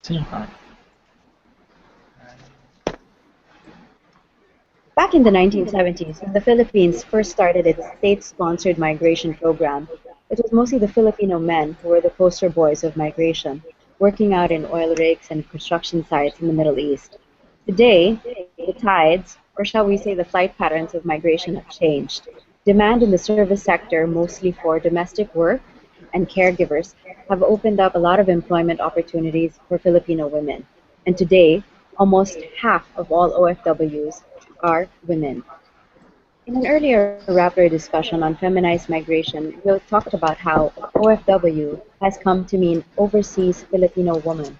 Back in the 1970s, when the Philippines first started its state-sponsored migration program, it was mostly the Filipino men who were the poster boys of migration, working out in oil rigs and construction sites in the Middle East. Today, the tides, or shall we say the flight patterns of migration have changed. Demand in the service sector, mostly for domestic work and caregivers, have opened up a lot of employment opportunities for Filipino women. And today, almost half of all OFWs are women. In an earlier Rappler discussion on feminized migration, Will talked about how OFW has come to mean overseas Filipino woman,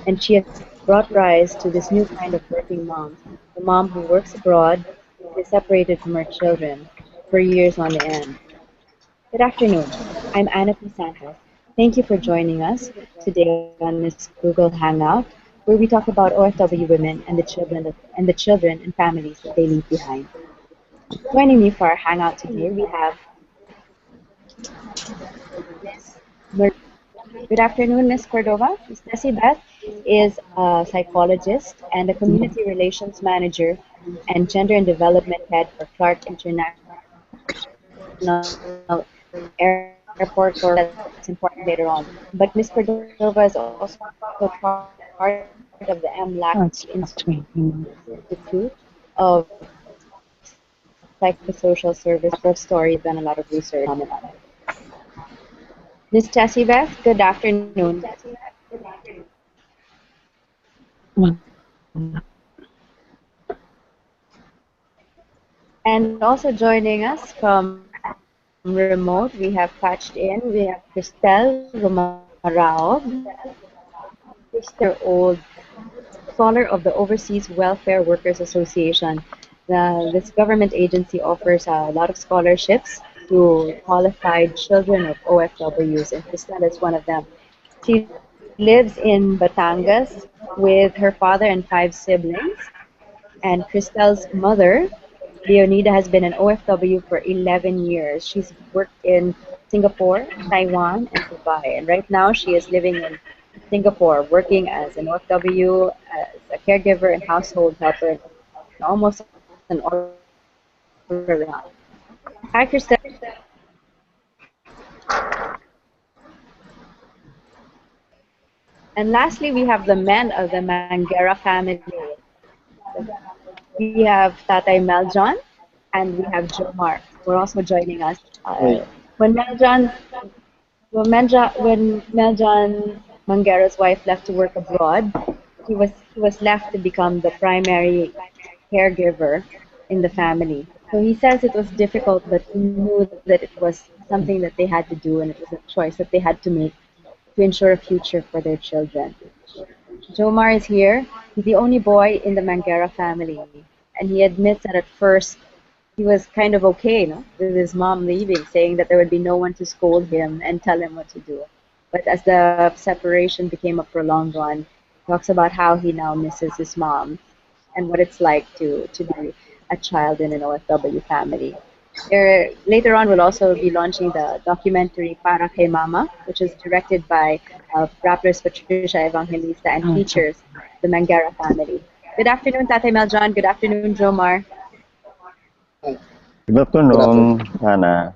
and she has brought rise to this new kind of working mom, the mom who works abroad and is separated from her children for years on end. Good afternoon. I'm Anna P. Santos. Thank you for joining us today on this Google Hangout, where we talk about OFW women and the children and families that they leave behind. Joining me for our hangout today, we have Miss Good afternoon, Ms. Cordova. Ms. Tessie Beth is a psychologist and a community relations manager and gender and development head for Clark International Airport. That's important later on. But Ms. Cordova is also part of the MLAC Institute of Psychosocial Service, a number of stories, done a lot of research on it. Ms. Tessie Beth, good afternoon. And also joining us from remote, we have patched in, we have Cristel Romaraog, 60-year-old scholar of the Overseas Welfare Workers Association. This government agency offers a lot of scholarships to qualified children of OFWs, and Cristel is one of them. She lives in Batangas with her father and 5 siblings, and Cristel's mother, Leonida, has been an OFW for 11 years. She's worked in Singapore, Taiwan, and Dubai. And right now she is living in Singapore, working as an OFW, as a caregiver and household helper, and almost an all-around. Hi, Cristel. And lastly, we have the men of the Mangera family. We have Tatay Meljon and we have Jomar. We're also joining us. When Meljon, when Meljon Mangera's wife left to work abroad, he was left to become the primary caregiver in the family. So he says it was difficult, but he knew that it was something that they had to do, and it was a choice that they had to make to ensure a future for their children. Jomar is here. He's the only boy in the Mangera family, and he admits that at first he was kind of okay, no, with his mom leaving, saying that there would be no one to scold him and tell him what to do. But as the separation became a prolonged one, he talks about how he now misses his mom and what it's like to be a child in an OFW family. Later on, we'll also be launching the documentary Para Kay Mama, which is directed by rappers Patricia Evangelista and features the Mangara family. Good afternoon, Tatay Meljon. Good afternoon, Jomar. Good afternoon, Hannah.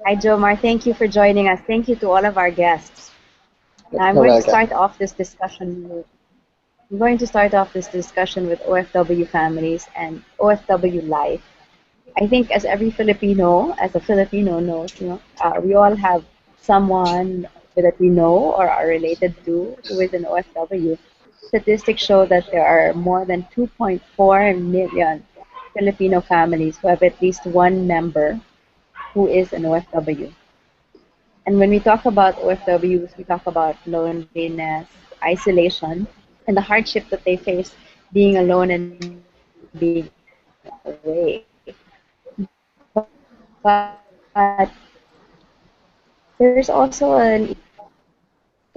Hi, Jomar. Thank you for joining us. Thank you to all of our guests. I'm going to start off this discussion with OFW families and OFW life. I think as every Filipino, as a Filipino knows, we all have someone that we know or are related to who is an OFW. Statistics show that there are more than 2.4 million Filipino families who have at least one member who is an OFW. And when we talk about OFWs, we talk about loneliness, isolation, and the hardship that they face being alone and being away. But there's also an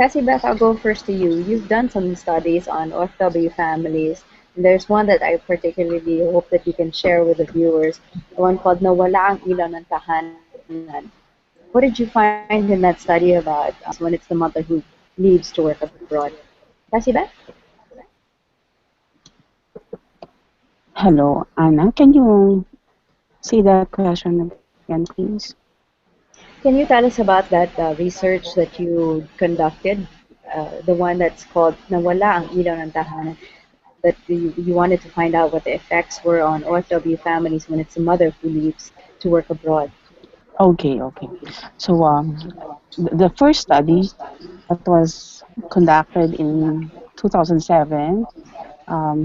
Cassie Beth, I'll go first to you. You've done some studies on OFW families. And there's one that I particularly hope that you can share with the viewers, the one called Nawala ang Ilaw ng Tahanan. What did you find in that study about when it's the mother who leaves to work abroad? Kasiba? Hello, Anna. Can you say that question again, please? Can you tell us about that research that you conducted, the one that's called Nawala ang Ilaw ng Tahanan, that you wanted to find out what the effects were on OFW families when it's a mother who leaves to work abroad? Okay. So, the first study that was conducted in 2007,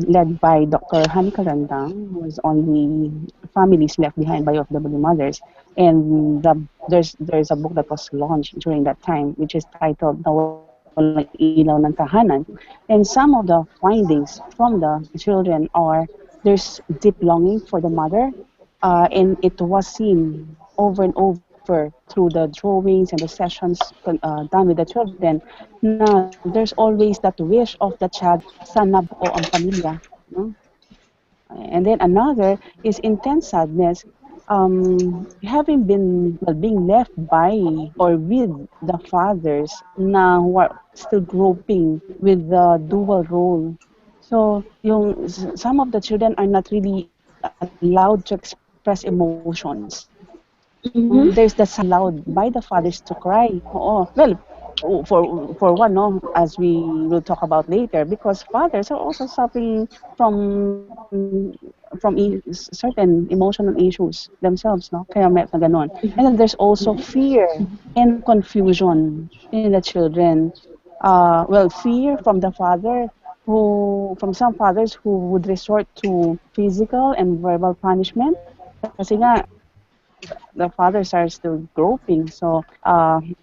led by Dr. Hani Karandang, who was on the families left behind by OFW mothers. And there's a book that was launched during that time, which is titled Nawalang Ilaw ng Tahanan. And some of the findings from the children are there's deep longing for the mother, and it was seen over and over through the drawings and the sessions done with the children. Now, there's always that wish of the child, sana buo ang pamilya. No? And then another is intense sadness, having been, well, being left by or with the fathers na who are still groping with the dual role. So, some of the children are not really allowed to express emotions. No? There's the Mm-hmm. silence allowed by the fathers to cry. Oo. Well, for one, no, as we will talk about later, because fathers are also suffering from certain emotional issues themselves, no? Kaya may na ganun. And then there's also fear and confusion in the children. Well, fear from the father, from some fathers who would resort to physical and verbal punishment. Kasi nga, the fathers are still groping, so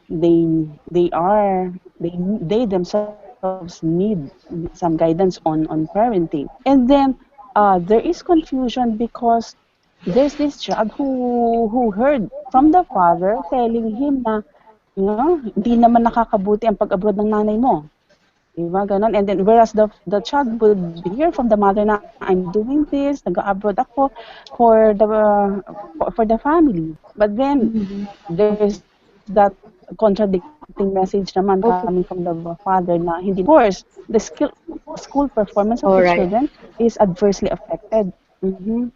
they are they themselves need some guidance on parenting. And then there is confusion because there's this child who heard from the father telling him na, hindi naman nakakabuti ang pag-abroad ng nanay mo. Diba, ganon. And then, whereas the child would hear from the mother na, I'm doing this, nag-abroad ako for the family. But then, Mm-hmm. there's that contradicting message naman coming from the Okay. father na hindi naman. Of course, school performance of the All children right. is adversely affected. Mm-hmm.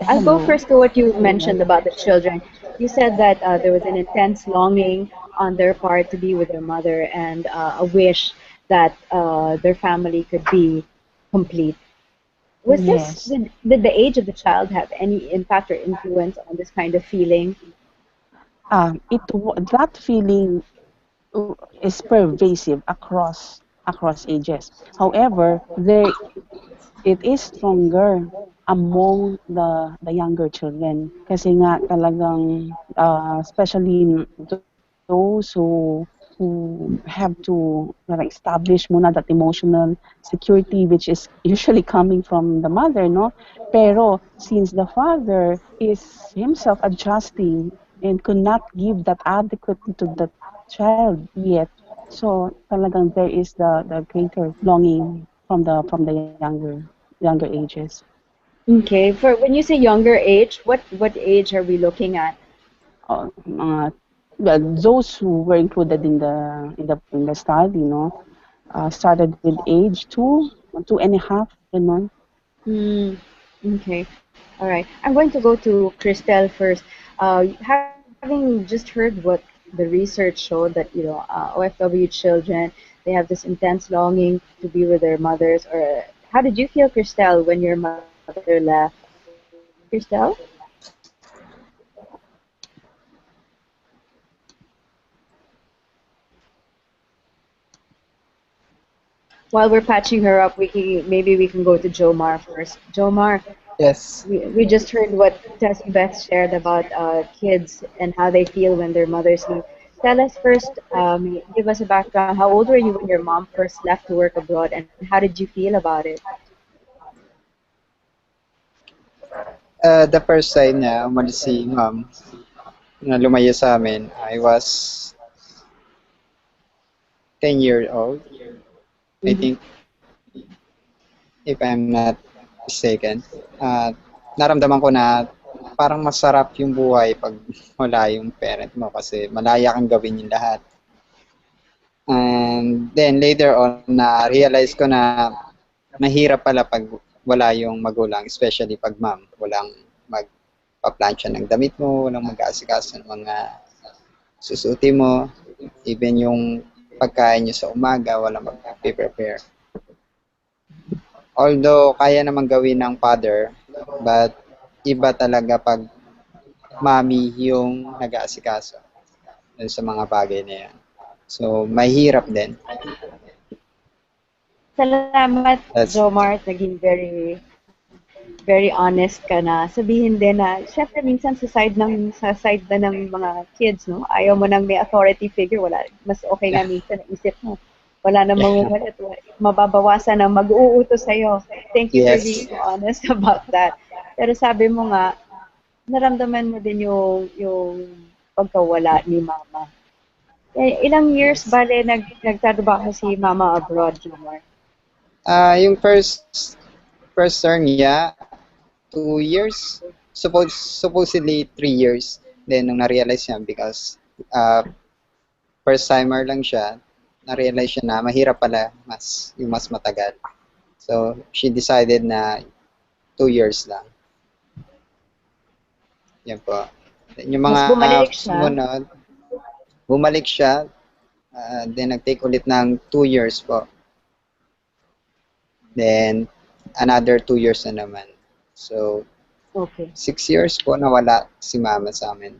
I'll go Hello. first to what you Are you mentioned there? about the children. You said that there was an intense longing on their part to be with their mother and a wish that their family could be complete. Was this, Yes. did the age of the child have any impact or influence on this kind of feeling? That feeling is pervasive across ages. However, it is stronger among the younger children kasi nga talagang especially those who have to establish muna that emotional security, which is usually coming from the mother, no? Pero since the father is himself adjusting and could not give that adequately to the child yet, so talagang there is the greater longing from the younger ages. Okay, for when you say younger age, what age are we looking at? Mga, well, those who were included in the study, started with age 2.5, Hmm. Okay. All right. I'm going to go to Christelle first. Having just heard what the research showed that OFW children, they have this intense longing to be with their mothers. Or how did you feel, Christelle, when your mother left? Christelle, while we're patching her up, maybe we can go to Jomar first. Jomar, Yes. we just heard what Tessie Beth shared about kids and how they feel when their mothers leave. Tell us first, give us a background. How old were you when your mom first left to work abroad, and how did you feel about it? The first time na umalis si ma'am na lumayo sa amin, I was 10 years old, I Mm-hmm. think, if I'm not mistaken. Naramdaman ko na parang masarap yung buhay pag wala yung parent mo kasi malaya kang gawin yung lahat. And then later on, na-realize ko na mahirap pala pag wala yung magulang, especially pag mom. Walang magpa-plancha ng damit mo, walang mag-aasikaso ng mga susuti mo, even yung pagkain nyo sa umaga, walang mag-prepare. Although, kaya naman gawin ng father, but iba talaga pag mommy yung nag-aasikaso dun sa mga bagay na yan. So, mahirap din. Salamat, Jomar. Naging very honest ka na. Sabihin din na, syempre minsan sa side na ng mga kids, no? Ayaw mo nang may authority figure, wala. Mas okay nga minsan na isip mo. Wala na mangungulit. Mababawasan ang mag-uutos sa'yo. Thank you for being honest about that. Pero sabi mo nga, naramdaman mo din yung pagkawala ni mama. Ilang years bale nagtatrabaho si mama abroad, Jomar? Yung first term niya, 2 years. Supposedly 3 years. Then, nung na-realize niya, because first timer lang siya, na-realize siya na mahirap pala yung mas matagal. So, she decided na 2 years lang. Yan po. Then, yung mga sumunod, bumalik siya. Then, nag-take ulit ng 2 years po. Then, another 2 years na naman. So, okay. 6 years po nawala si mama sa amin.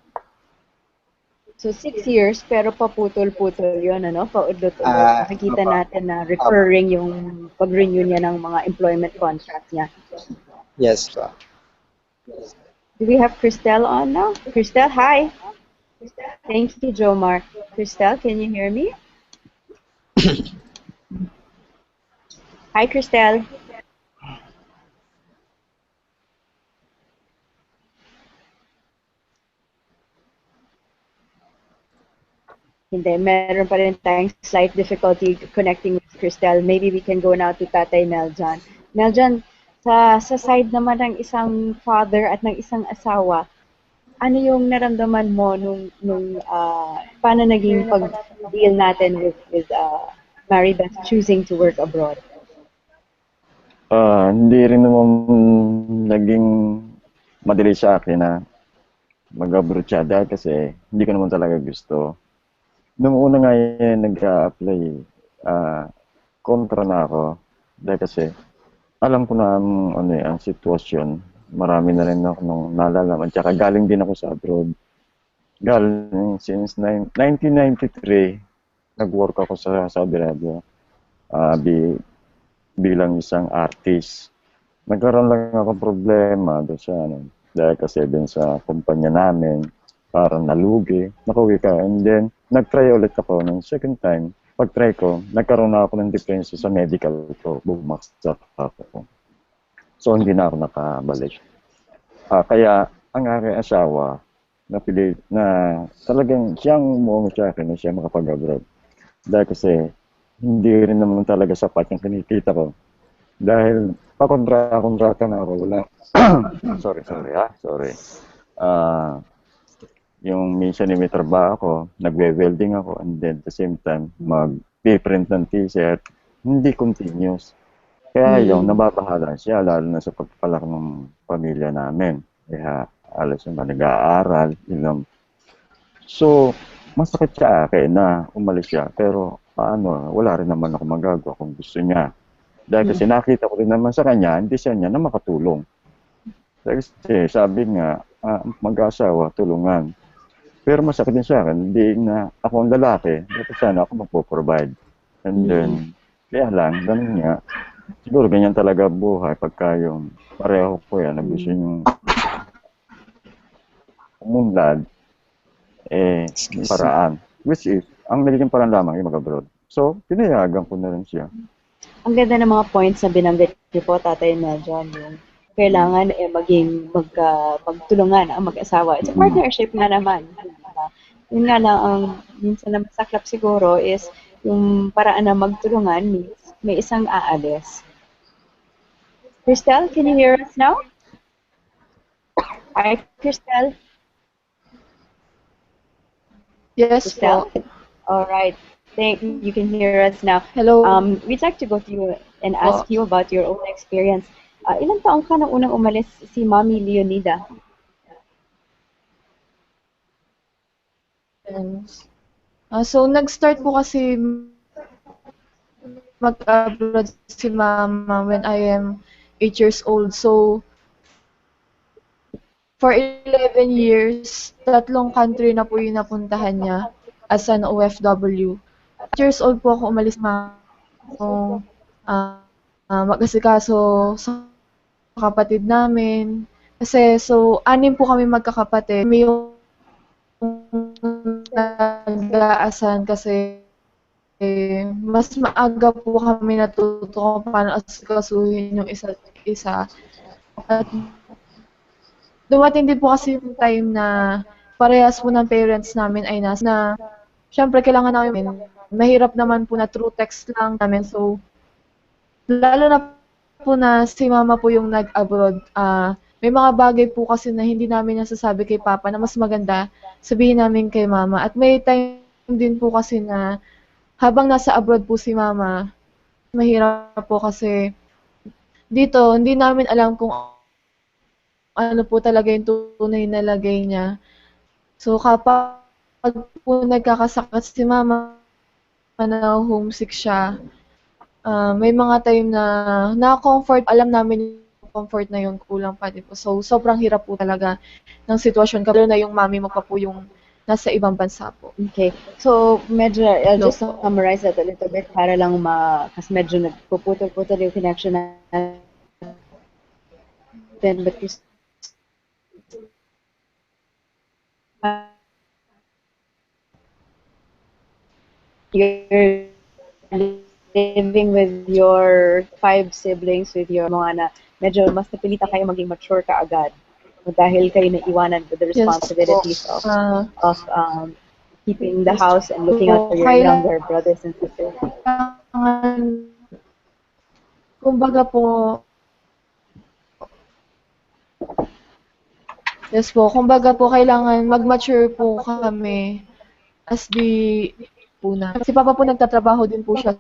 So, 6 years, pero paputol-putol yun, ano? Paudlot-udlot. Nakikita natin na recurring yung pag-renew niya ng mga employment contract niya. Yes po. Do we have Cristel on now? Cristel, hi! Thank you, Jomar. Cristel, can you hear me? Hi, Cristel. Hindi, meron pa rin tayong slight difficulty connecting with Cristel. Maybe we can go now to Tatay Meljan. Meljan, sa side naman ng isang father at ng isang asawa, ano yung naramdaman mo nung paano naging pag-deal natin with Maribeth choosing to work abroad? Hindi rin naman naging madali sa akin na mag-abroad siya dahil kasi hindi ko naman talaga gusto. Nung una nga yan, nag-a-apply, kontra na ako. Dahil kasi, alam ko na ang sitwasyon. Marami na rin ako nung nalalaman. Tsaka galing din ako sa abroad. Galing since 1993, nag-work ako sa Saudi Arabia bilang isang artist. Nagkaroon lang ako problema doon sa dahil kasi din sa kumpanya namin. Parang nalugi, nakauwi ka, and then nag-try ulit ako ng second time. Pag-try ko, nagkaroon na ako ng depensa sa medical ko, bumaksak ako. So hindi na ako nakabalik. Kaya ang aking asawa, napilit na talagang siyang umuungot sa akin na siya makapag-abroad. Dahil kasi hindi rin naman talaga sapat yung kinikita ko. Dahil pakontrata na ako, wala. sorry. Yung minsan may trabaho ako, nagwe-welding ako, and then at the same time, mag-print ng t-shirt, hindi continuous. Kaya yung nababahala siya, lalo na sa pagpapalaki ng pamilya namin. Kaya alas yung nag-aaral, So, masakit sa akin na umalis siya, pero wala rin naman ako magagawa kung gusto niya. Dahil kasi nakita ko rin naman sa kanya, hindi siya niya na makatulong. Dahil kasi sabi nga, mag-asawa, tulungan. Pero masakit din sa akin, hindi na ako ang lalaki, dapat sana ako magpo-provide. And then, kaya lang, ganun nga. Siguro ganyan talaga buhay pagka yung pareho ko yan, na gusto yung umunlad, paraan. Which is, ang nagiging paraan lamang yung mag-abroad. So, pinayagan ko na rin siya. Ang ganda ng mga points na binanggit niyo po, Tatay Meljan, yung kailangan magtulungan ang mag-asawa. It's a partnership nga naman. Yun nga lang, ang minsan na masaklap siguro is yung paraan na magtulungan means may isang aalis. Cristel, can you hear us now? Hi, Christelle. Yes Christelle? po. All right. Think you can hear us now. Hello We'd like to go to you and po. ask you about your own experience. Ilang taong ka nang unang umalis si Mami Leonida? So, nag-start po kasi mag-abroad si Mama when I am 8 years old. So, for 11 years, tatlong country na po yung napuntahan niya as an OFW. 8 years old po ako umalis Mama. So, mag-asikaso sa kapatid namin. Kasi, so, anim po kami magkakapatid. Kami yung nag-aasan kasi mas maaga po kami natuto kung paano asikasuhin yung isa't isa. At dumating din po kasi yung time na parehas po ng parents namin ay na syempre kailangan namin, mahirap naman po na through text lang namin. So, lalo na po na si Mama po yung nag-abroad, may mga bagay po kasi na hindi namin nasasabi kay Papa na mas maganda sabihin namin kay Mama. At may time din po kasi na habang nasa abroad po si Mama, mahirap po kasi dito hindi namin alam kung ano po talaga yung tunay na lagay niya. So kapag po nagkakasakit si Mama na homesick siya, may mga time na na-comfort, alam namin yung comfort na yun, kulang pa din po. So sobrang hirap po talaga ng sitwasyon kapag na yung mami mo pa po yung nasa ibang bansa po. Okay. So, medyo, I'll Hello just po. summarize that a little bit para lang kasi medyo nagpuputol-putol yung connection natin. But you're living with your 5 siblings, with your mga na medyo mas napilitan kayo maging mature kaagad dahil kayo naiwanan with the Yes po. responsibilities of keeping the Yes house and looking out for po. your younger brothers and sisters. Kailangan, kumbaga po, yes po, kumbaga po kailangan mag-mature po kami as the po na. Si Papa po nagtatrabaho din po siya.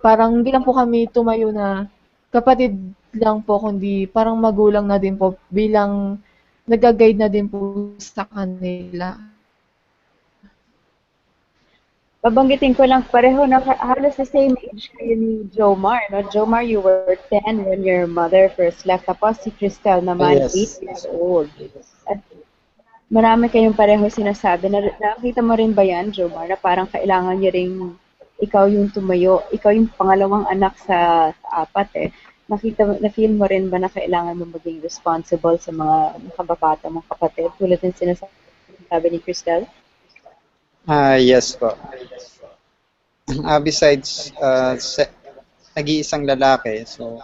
Parang hindi lang po kami tumayo na kapatid lang po, kundi parang magulang na din po bilang nag-guide na din po sa kanila. Babanggitin ko lang, pareho na halos the same age kayo ni Jomar, no? Jomar, you were 10 when your mother first left. Tapos si Cristel naman, Yes. 8 years old. At marami kayong pareho sinasabi. Nakita mo rin ba yan, Jomar, na parang kailangan niyo ring ikaw yung tumayo, ikaw yung pangalawang anak sa apat eh. Na-feel mo rin ba na kailangan mo maging responsible sa mga nakababata mong kapatid tulad ng sinasabi ni Cristel? Yes po. Besides, nag-iisang lalaki, so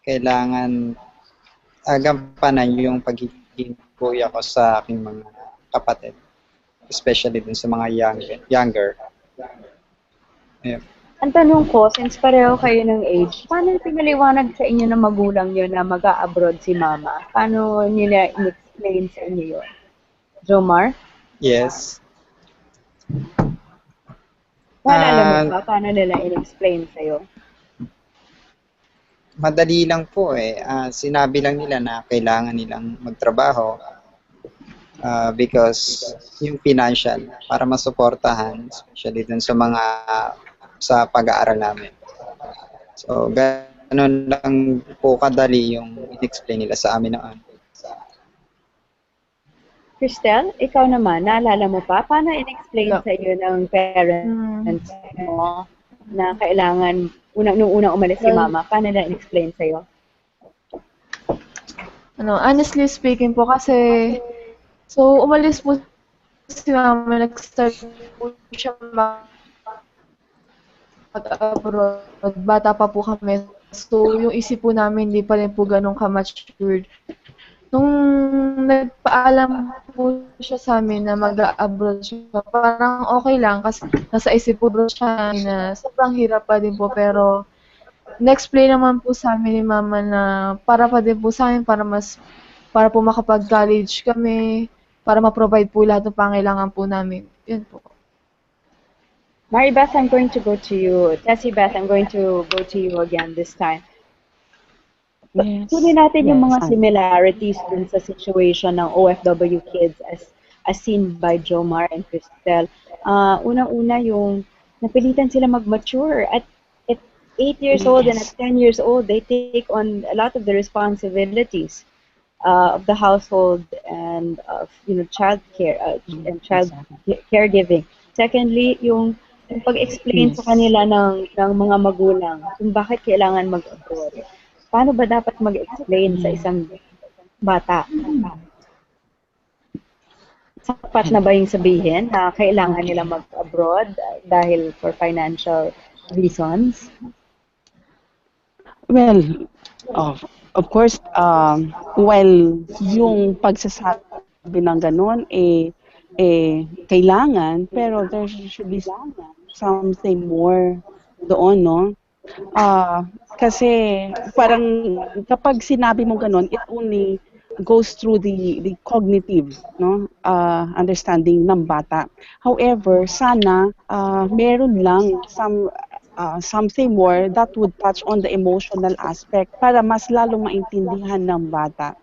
kailangan gampanan yung pagiging kuya ko sa aking mga kapatid. Especially dun sa mga younger. Yeah. Ang tanong ko, since pareho kayo ng age, paano pinaliwanag sa inyo ng magulang nyo na mag-a-abroad si Mama? Paano nila in-explain sa inyo yun? Jomar? Yes. Naalala mo ba? Paano nila in-explain sa'yo? Madali lang po eh. Sinabi lang nila na kailangan nilang magtrabaho because yung financial para masuportahan, especially dun sa mga sa pag-aaral namin. So, ganun lang po kadali yung in-explain nila sa amin noon. Cristel, ikaw naman, naalala mo pa? Paano in-explain sa iyo ng parents mo na kailangan, nung unang umalis si Mama, paano nila in-explain sa iyo? Honestly speaking po kasi, so umalis po si Mama, nag-start po siya mag-abroad. Bata pa po kami. So yung isip po namin hindi pa rin po ganun ka-matured. Nung nagpaalam po siya sa amin na mag-abroad siya, parang okay lang kasi nasa isip po siya na sobrang hirap pa din po pero na-explain naman po sa amin ni Mama na para pa din po sa amin para mas para po makapag-college kami, para ma-provide po lahat ng pangailangan po namin. Yun po. Maribeth, I'm going to go to you. Tessie Beth, I'm going to go to you again this time. Yes. Tuloy natin yung mga Yes. similarities dun sa situation ng OFW kids as seen by Jomar and Cristel. Unang-una yung napilitan sila mag-mature. At 8 years old and at Yes. 10 years old, they take on a lot of the responsibilities of the household and of child care and child caregiving. Secondly, yung pag-explain sa Yes. kanila ng mga magulang kung bakit kailangan mag-abroad. Paano ba dapat mag-explain sa isang bata? Sapat na ba yung sabihin na kailangan nila mag-abroad dahil for financial reasons? Well, of course, while yung pagsasabi ng ganun, kailangan, pero there should be something more doon, no? Kasi parang kapag sinabi mo ganun, it only goes through the cognitive, no, understanding ng bata. However, sana meron lang something more that would touch on the emotional aspect para mas lalong maintindihan ng bata.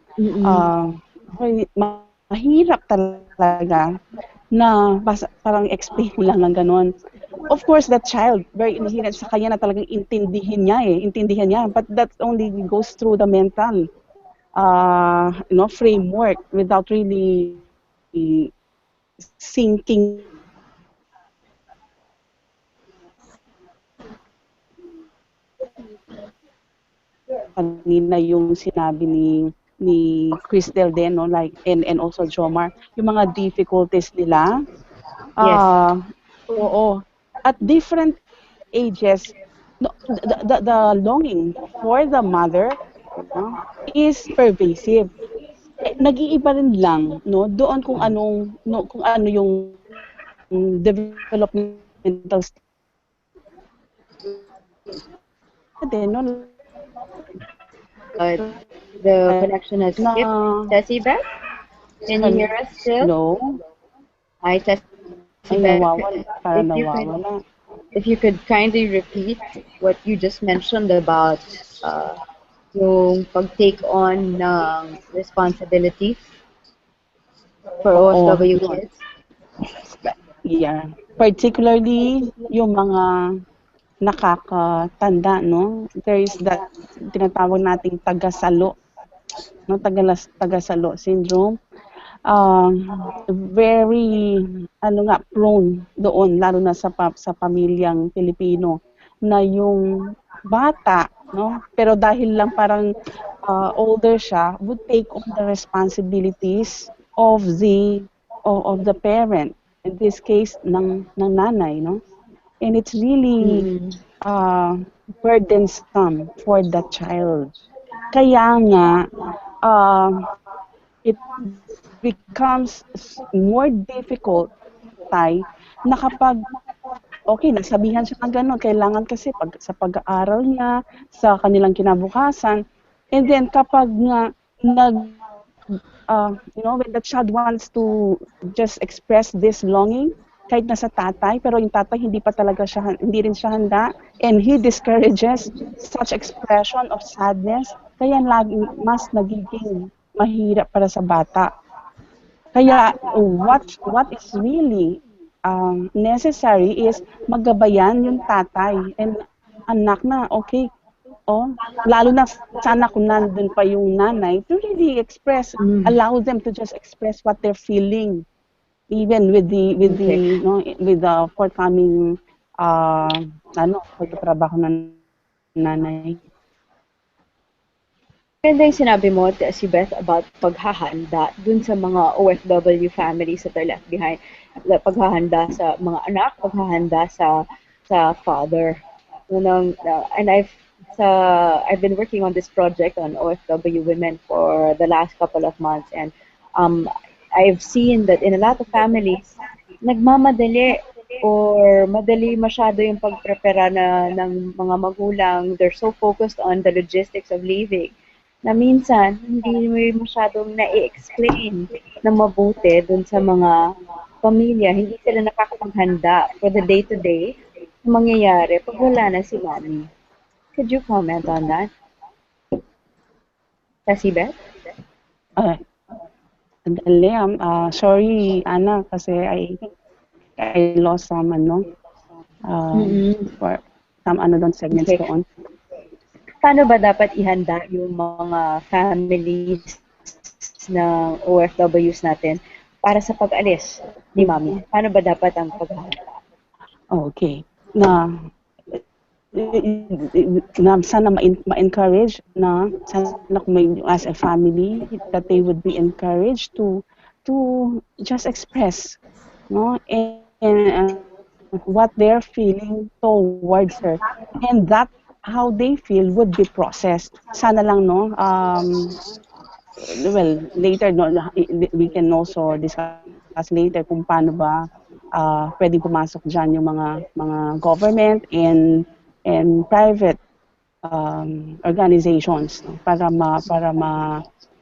Mahirap talaga na parang explain mo lang ng ganon. Of course, that child, very inherent sa kanya na talagang intindihan niya. But that only goes through the mental, framework without really sinking kanina yung sinabi ni Cristel din, no, like and also Jomar, yung mga difficulties nila. Yes. Oo. At different ages, no, the longing for the mother, no, is pervasive. Nag-iiba rin lang, no, doon kung ano yung developmental stage, no, The connection has na skipped. Tessie Beth, can you hear us still? no, Hi, Tessie ay Beth. nawawala. If you could kindly repeat what you just mentioned about yung pag-take on ng responsibility for OFW Yun. kids. Yeah. Particularly yung mga nakakatanda, no? There is that tinatawag nating tagasalo, no? Tagasalo syndrome. Very prone doon lalo na sa pamilyang Pilipino na yung bata, no? Pero dahil lang parang older siya, would take on the responsibilities of the parent, in this case ng nanay, no? And it's really burdensome for the child. Kaya nga it becomes more difficult na kapag nasabihan siya ng gano'n, kailangan kasi sa pag-aaral niya, sa kanilang kinabukasan, and then kapag nga when the child wants to just express this longing, kahit nasa tatay, pero yung tatay hindi rin siya handa, and he discourages such expression of sadness, kaya mas nagiging mahirap para sa bata. Kaya what is really necessary is magabayan yung tatay and anak na lalo na sana kung nandun pa yung nanay to really express, allow them to just express what they're feeling, even with the forthcoming pagtatrabaho ng nanay. Ganda yung sinabi mo, si Beth, about paghahanda dun sa mga OFW families that are left behind. Paghahanda sa mga anak, paghahanda sa father. And I've been working on this project on OFW women for the last couple of months, and I've seen that in a lot of families, nagmamadali or madali masyado yung pagprepara ng mga magulang. They're so focused on the logistics of leaving na minsan hindi mo masyadong na-explain na mabuti dun sa mga pamilya. Hindi sila nakakapaghanda for the day-to-day na mangyayari pag wala na si mommy. Could you comment on that? Kasi Beth? Uh, Liam, sorry, Anna, kasi I lost some, for some segments Okay. doon. Paano ba dapat ihanda yung mga families ng OFWs natin para sa pag-alis ni Mami? Paano ba dapat ang paghahanda? Okay. Na sana ma-encourage na sana as a family that they would be encouraged to just express, no, and what they're feeling towards her, and that how they feel would be processed. Sana lang, no, well, later, no, we can also discuss later kung paano ba pwedeng pumasok dyan yung mga government and private organizations, no, para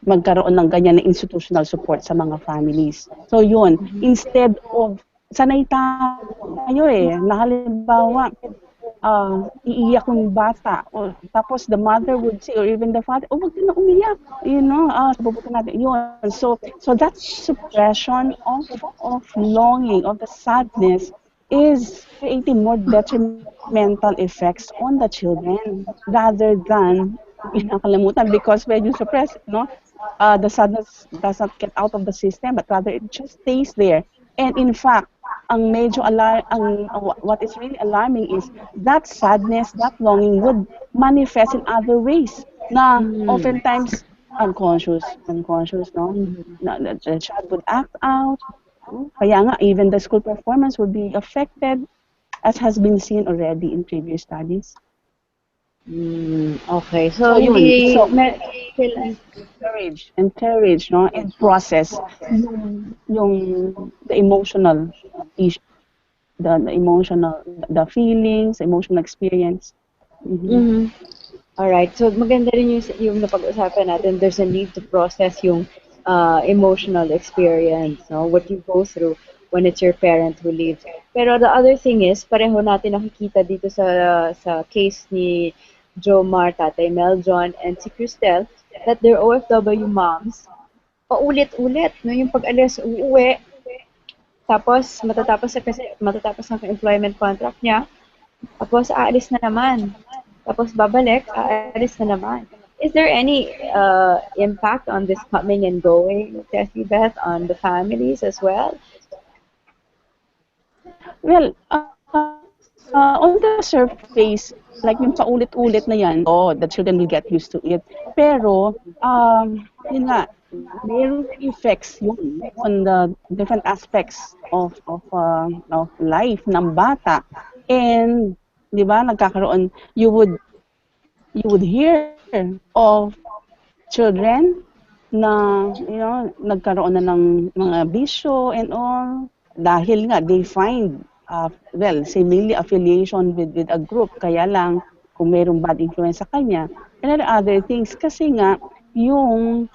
magkaroon ng ganyan na institutional support sa mga families. So yun, instead of sanay tayo na halimbawa iiyak yung bata, o tapos the mother would say, or even the father, oh, wag ka na umiyak, sabubutin natin yun. So that suppression of longing, of the sadness, is creating more detrimental effects on the children rather than pinakalimutan, because when you suppress it, the sadness does not get out of the system, but rather it just stays there. And in fact, what is really alarming is that sadness, that longing would manifest in other ways na oftentimes unconscious, no? The child would act out. Kaya nga, even the school performance would be affected, as has been seen already in previous studies. Okay. So yun. So, kailan encourage, no, and process yung the emotional issue, the feelings, emotional experience. Alright. So maganda rin yung napag-usapan natin. There's a need to process yung emotional experience, no? What you go through when it's your parent who leaves. Pero the other thing is, pareho natin nakikita dito sa case ni Jomar, Tatay Meljon, and si Cristel, that they're OFW moms, paulit-ulit, no? Yung pag-alis, uuwi, tapos matatapos ang employment contract niya, tapos aalis na naman. Tapos babalik, aalis na naman. Is there any impact on this coming and going, Tessie Beth, on the families as well? Well, on the surface, like yung paulit-ulit na yan, the children will get used to it. Pero, yun nga, mayroong effects yun on the different aspects of life ng bata. And, di ba, nagkakaroon, you would hear of children na, nagkaroon na ng mga bisyo and all, dahil nga, they find seemingly affiliation with a group, kaya lang kung mayroong bad influence sa kanya, and other things, kasi nga yung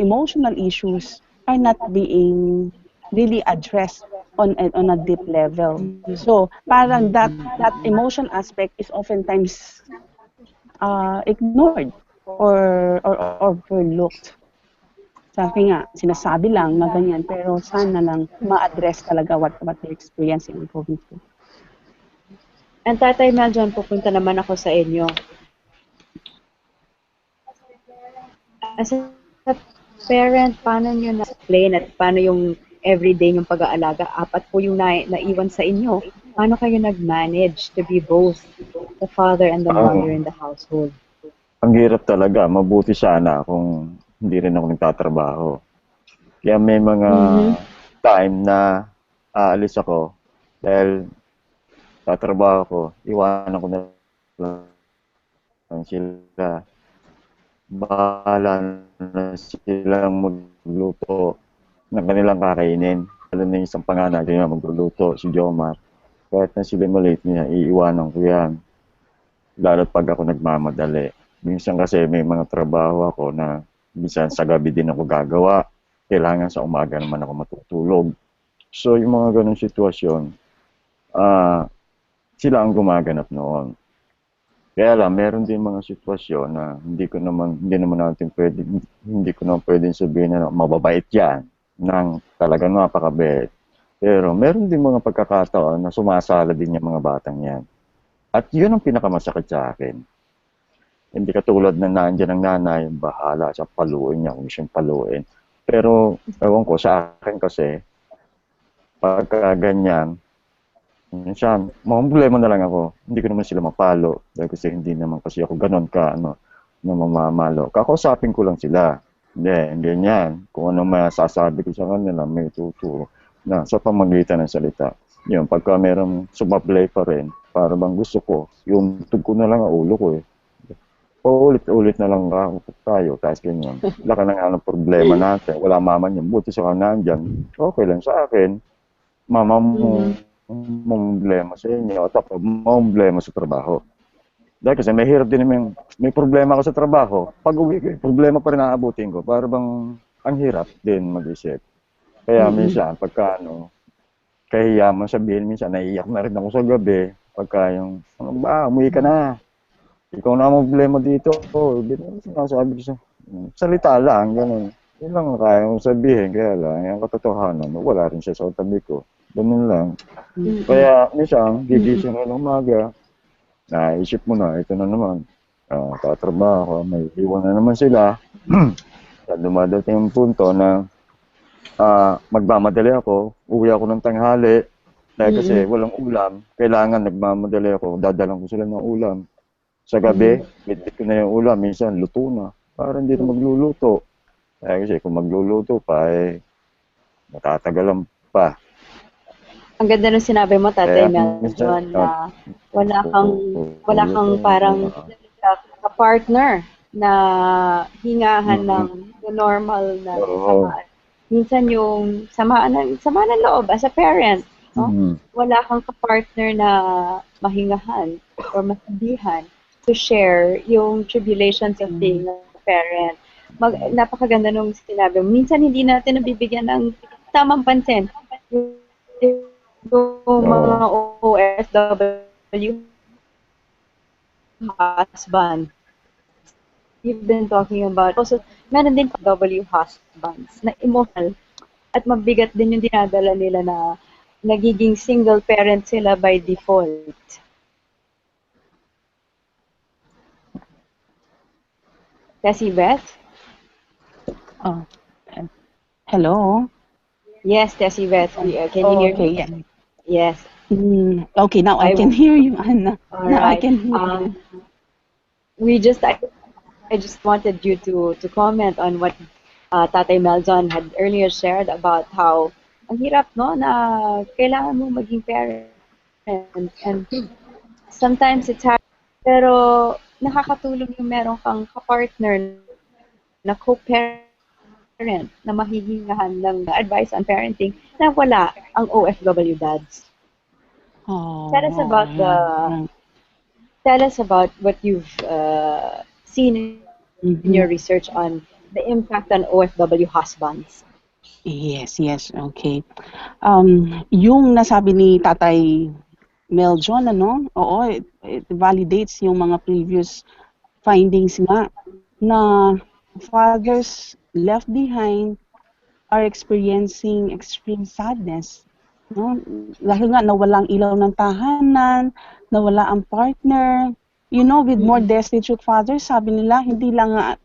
emotional issues are not being really addressed on a deep level. So parang that emotion aspect is oftentimes ignored or overlooked. Sabi nga, sinasabi lang na ganyan, pero sana lang ma-address talaga what they're experiencing and going through. And Tatay Meljon, pupunta naman ako sa inyo. As a parent, paano nyo na-explain at paano yung everyday yung pag-aalaga? 4 po yung naiwan sa inyo. Paano kayo nag-manage to be both the father and the mother in the household? Ang hirap talaga. Mabuti sana kung hindi rin ako nagtatrabaho. Kaya may mga time na aalis ako dahil tatrabaho ko, iwanan ko na lang sila. Bahala na silang magluto ng kanilang kakainin. Lalo na yung isang panganak, hindi na magluluto, si Jomar. Kahit na sila maliit niya, iiwanan ko yan. Lalo pag ako nagmamadali. Minsan kasi may mga trabaho ako na minsan sa gabi din ako gagawa. Kailangan sa umaga naman ako matutulog. So, yung mga ganong sitwasyon, sila ang gumaganap noon. Kaya lang, meron din mga sitwasyon na hindi naman natin pwedeng, hindi ko naman pwedeng sabihin na mababait yan ng talagang napakabait. Pero meron din mga pagkakataon na sumasala din yung mga batang yan. At yun ang pinakamasakit sa akin. Hindi katulad na nandiyan ang nanay, bahala siya paluin niya kung siyang paluin. Pero, ewan ko, sa akin kasi, pagka ganyan, minsan, mga problema na lang ako. Hindi ko naman sila mapalo. Dahil kasi hindi naman kasi ako ganon ka, na mamamalo. Kakausapin ko lang sila. Hindi, ganyan. Kung ano masasabi ko sa kanila, may tuturo na sa pamagitan ng salita. Yun, pagka merong sumablay pa rin, para bang gusto ko, yung tug ko na lang ang ulo ko eh. Paulit-ulit na lang tayo, tapos ganyan. Wala ka na nga ng problema natin. Wala mama niya. Buti sa kanaan dyan. Okay lang sa akin. Mama mo, problema sa inyo, tapos problema sa trabaho. Dahil kasi may hirap din naman, may problema ako sa trabaho, pag uwi ko, problema pa rin naabutin ko, para bang ang hirap din mag-isip. Kaya minsan, pagka kahiya mo sabihin, minsan naiiyak na rin ako sa gabi, pagka yung, umuwi ka na, ikaw na ang problema dito, sinasabi ko sa, salita lang, gano'n. Yun lang kaya mong sabihin, kaya lang, yung katotohanan, wala rin siya sa tabi ko. Ganun lang. Kaya minsan, gigising ko ng umaga, naisip mo na, ito na naman, tatrabaho, may iwan na naman sila. Dumadating yung punto na magmamadali ako, uwi ako ng tanghali, dahil kasi walang ulam, kailangan nagmamadali ako, dadalang ko sila ng ulam. Sa gabi, bitbit ko na yung ulam, minsan luto na, para hindi na magluluto. Dahil kasi kung magluluto pa, matatagalan pa. Ang ganda ng sinabi mo, Tatay Meljon, na wala kang parang partner na hingahan ng normal na samaan. Minsan yung samaan ng loob as a parent, no? Wala kang partner na mahingahan or masabihan to share yung tribulations of being a parent. Napakaganda nung sinabi mo. Minsan hindi natin nabibigyan ng tamang pansin. Yung mga OFW husband. You've been talking about. Also, meron din OFW husbands na emotional at mabigat din yung dinadala nila na nagiging single parent sila by default. Tessie Beth? Oh, hello? Yes, Tessie Beth. Can you hear me? Yeah. Yes. Okay, now I can hear you, Anna. Now I can hear you. I just wanted you to comment on what Tatay Meljon had earlier shared about how ang hirap, no, na kailangan mo maging parent. And sometimes it's hard. Pero nakakatulong yung meron kang kapartner na co-parent na mahihingahan ng advice on parenting na wala ang OFW dads. Tell us about what you've seen in your research on the impact on OFW husbands. Yes, okay. Yung nasabi ni Tatay Meljon, oo, it validates yung mga previous findings nga na fathers left behind are experiencing extreme sadness. No? Dahil nga nawalang ilaw ng tahanan, nawala ang partner. You know, with more destitute fathers, sabi nila, hindi lang nga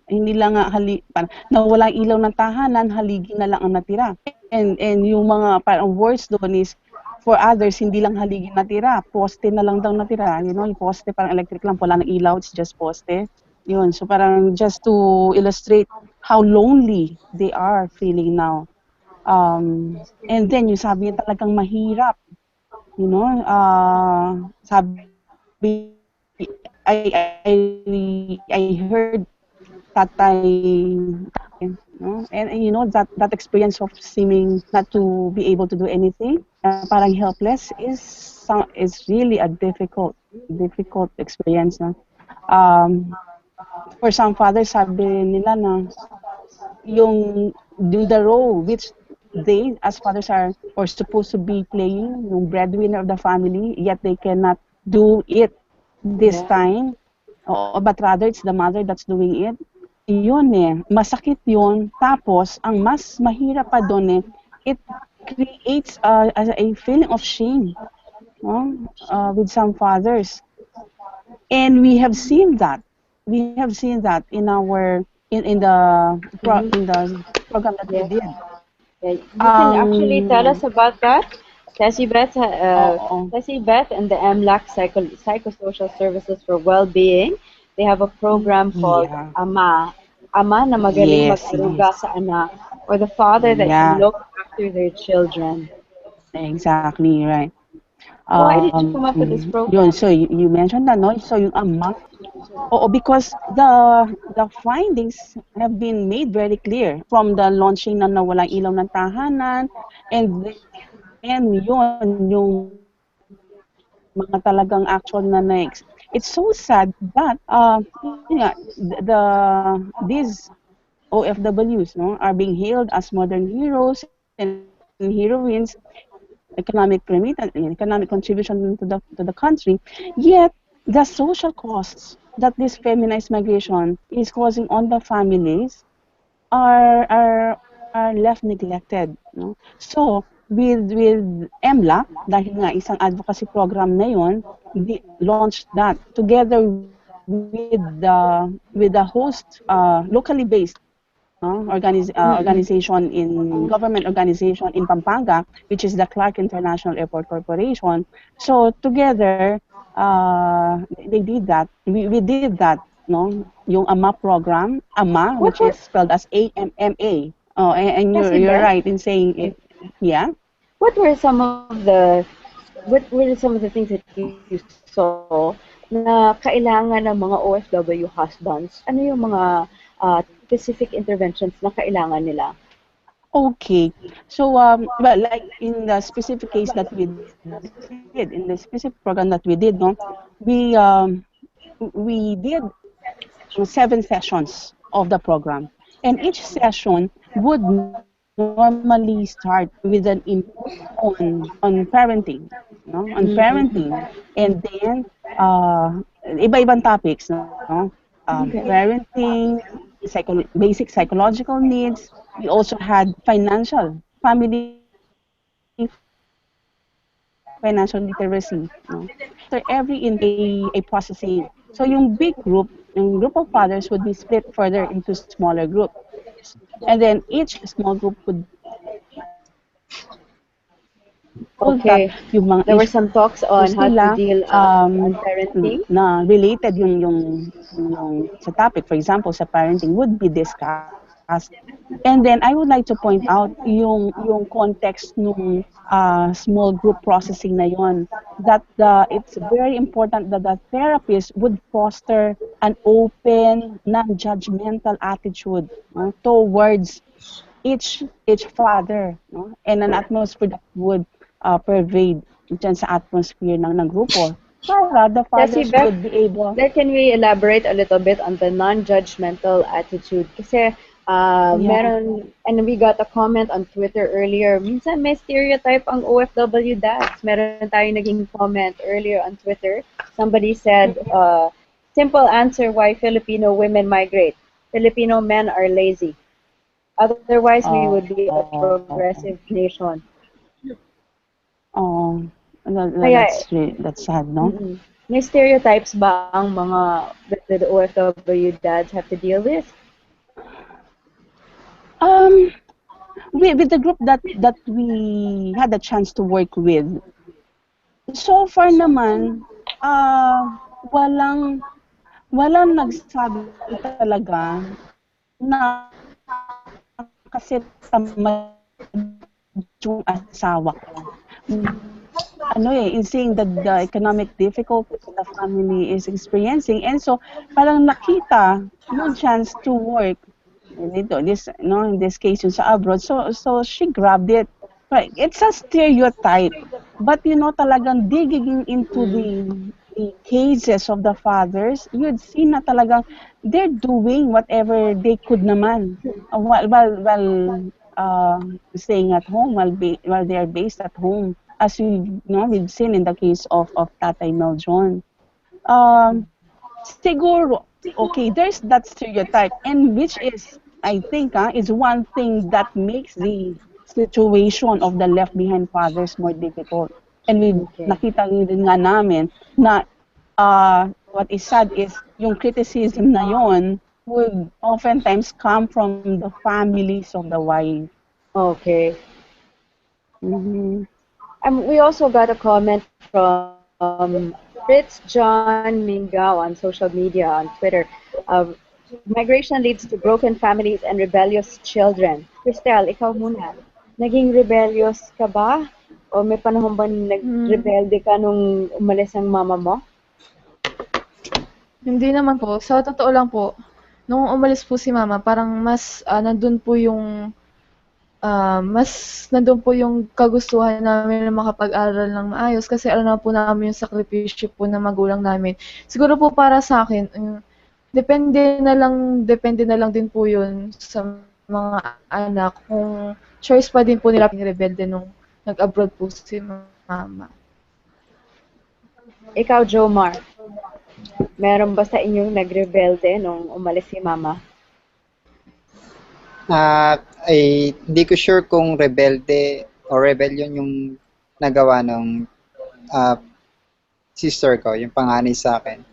nawalang ilaw ng tahanan, haligi na lang ang natira. And yung mga parang words doon is, for others, hindi lang haligi natira, poste na lang daw natira. You know, yung poste parang electric lang, wala ng ilaw, it's just poste. Yun, so parang just to illustrate how lonely they are feeling now. And then yung sabi niya talagang mahirap. You know, sabi I heard Tatay, no? And you know that experience of seeming not to be able to do anything, parang helpless is really a difficult experience. No? for some fathers, sabi nila na yung the role which they as fathers are or supposed to be playing, yung breadwinner of the family, yet they cannot do it this Yeah. time. But rather it's the mother that's doing it. Yun masakit yun. Tapos, ang mas mahirap pa doon it creates a feeling of shame, no? With some fathers. And we have seen that. We have seen that in our Mhm. in the program that we Yeah. did. Yeah. You can actually tell us about that. Oo. Tessie Beth and the MLAC Psychosocial Services for Well-Being, they have a program called Yeah. AMA. AMA na magaling Yes, mag-aruga yes. sa anak, or the father that can Yeah, look after their children. exactly right. Why did you come up with this Yun, so program? you mentioned that, no? So yung ama, oo, because the findings have been made very clear from the launching na Nawalang Ilaw ng Tahanan, and then yun, yung mga talagang actual na next. It's so sad that yun nga, these OFWs, no, are being hailed as modern heroes and heroines, economic contribution to the country. Yet the social costs that this feminized migration is causing on the families are are are left neglected, no? So with MLAC, dahil nga isang advocacy program na yon, launched that together with the host locally based Mm-mm. organization in government organization in Pampanga, which is the Clark International Airport Corporation. So together, they did that. We did that, no? Yung AMA program, AMA, What which were is spelled as AMMA. Oh, and Tessie you're Beth? right in saying it. Yeah. What were some of the things that you saw na kailangan ng mga OFW husbands? Ano yung mga specific interventions na kailangan nila? Okay. So, well, like in the specific case that we did, in the specific program that we did, no, we um, we did 7 sessions of the program, and each session would normally start with an input on parenting, no, on parenting, Mm-hmm. and then iba-ibang topics, no, Okay. parenting, basic psychological needs. We also had family financial literacy, no. After every input, a processing. So yung big group, yung group of fathers would be split further into smaller groups. And then each small group would be told that yung mga issues Okay. There were some nila talks on how to deal on parenting. na related yung sa topic, for example, sa parenting would be discussed. And then I would like to point out yung context nung small group processing na yon, that it's very important that the therapist would foster an open, non-judgmental attitude, no, towards each father, no, and an atmosphere that would pervade dyan sa atmosphere ng grupo, para the Tessie fathers Beth, would be able. can we elaborate a little bit on the non-judgmental attitude? Kasi Yeah. and we got a comment on Twitter earlier, minsan may stereotype ang OFW dads. Meron tayong naging comment earlier on Twitter. Somebody said, simple answer why Filipino women migrate. Filipino men are lazy. Otherwise, we would be a Oh, progressive nation. oh, Kaya, that's sad, no? mm-mm. May stereotypes ba ang mga that the OFW dads have to deal with? Um, with the group that we had the chance to work with, so far naman, walang nagsabi talaga na kasi tamad yung asawa ko. In seeing that the economic difficulties the family is experiencing, and so parang nakita yung chance to work in this case yung sa abroad, so she grabbed it. Right, it's a stereotype, but talagang digging into Mm. the cases of the fathers, you'd see na talagang they're doing whatever they could naman while staying at home, while they are based at home, as we've seen in the case of Tatay Mel John. Siguro, okay, there's that stereotype, and which is, I think, is one thing that makes the situation of the left behind fathers more difficult. And we Okay. nakita rin nga namin na what is sad is yung criticism na yon would oftentimes come from the families of the wife. Okay. Mm-hmm. We also got a comment from Fritz John Mingao on social media, on Twitter. Migration leads to broken families and rebellious children. Cristel, ikaw muna. Naging rebellious ka ba? O may panahon ba nag-rebelde ka nung umalis ang mama mo? Hindi naman po. Sa totoo lang po, nung umalis po si mama, parang nandun po yung nandun po yung kagustuhan namin na makapag-aral ng maayos kasi alam na po namin yung sakripisyo po ng magulang namin. Siguro po para sa akin, depende na lang din po yun sa mga anak kung choice pa din po nila rebelde nung nag-abroad po si mama. Ikaw, Jomar, meron ba sa inyong nagrebelde nung umalis si mama? Hindi ko sure kung rebelde o rebellion yung nagawa ng sister ko, yung panganay sa akin.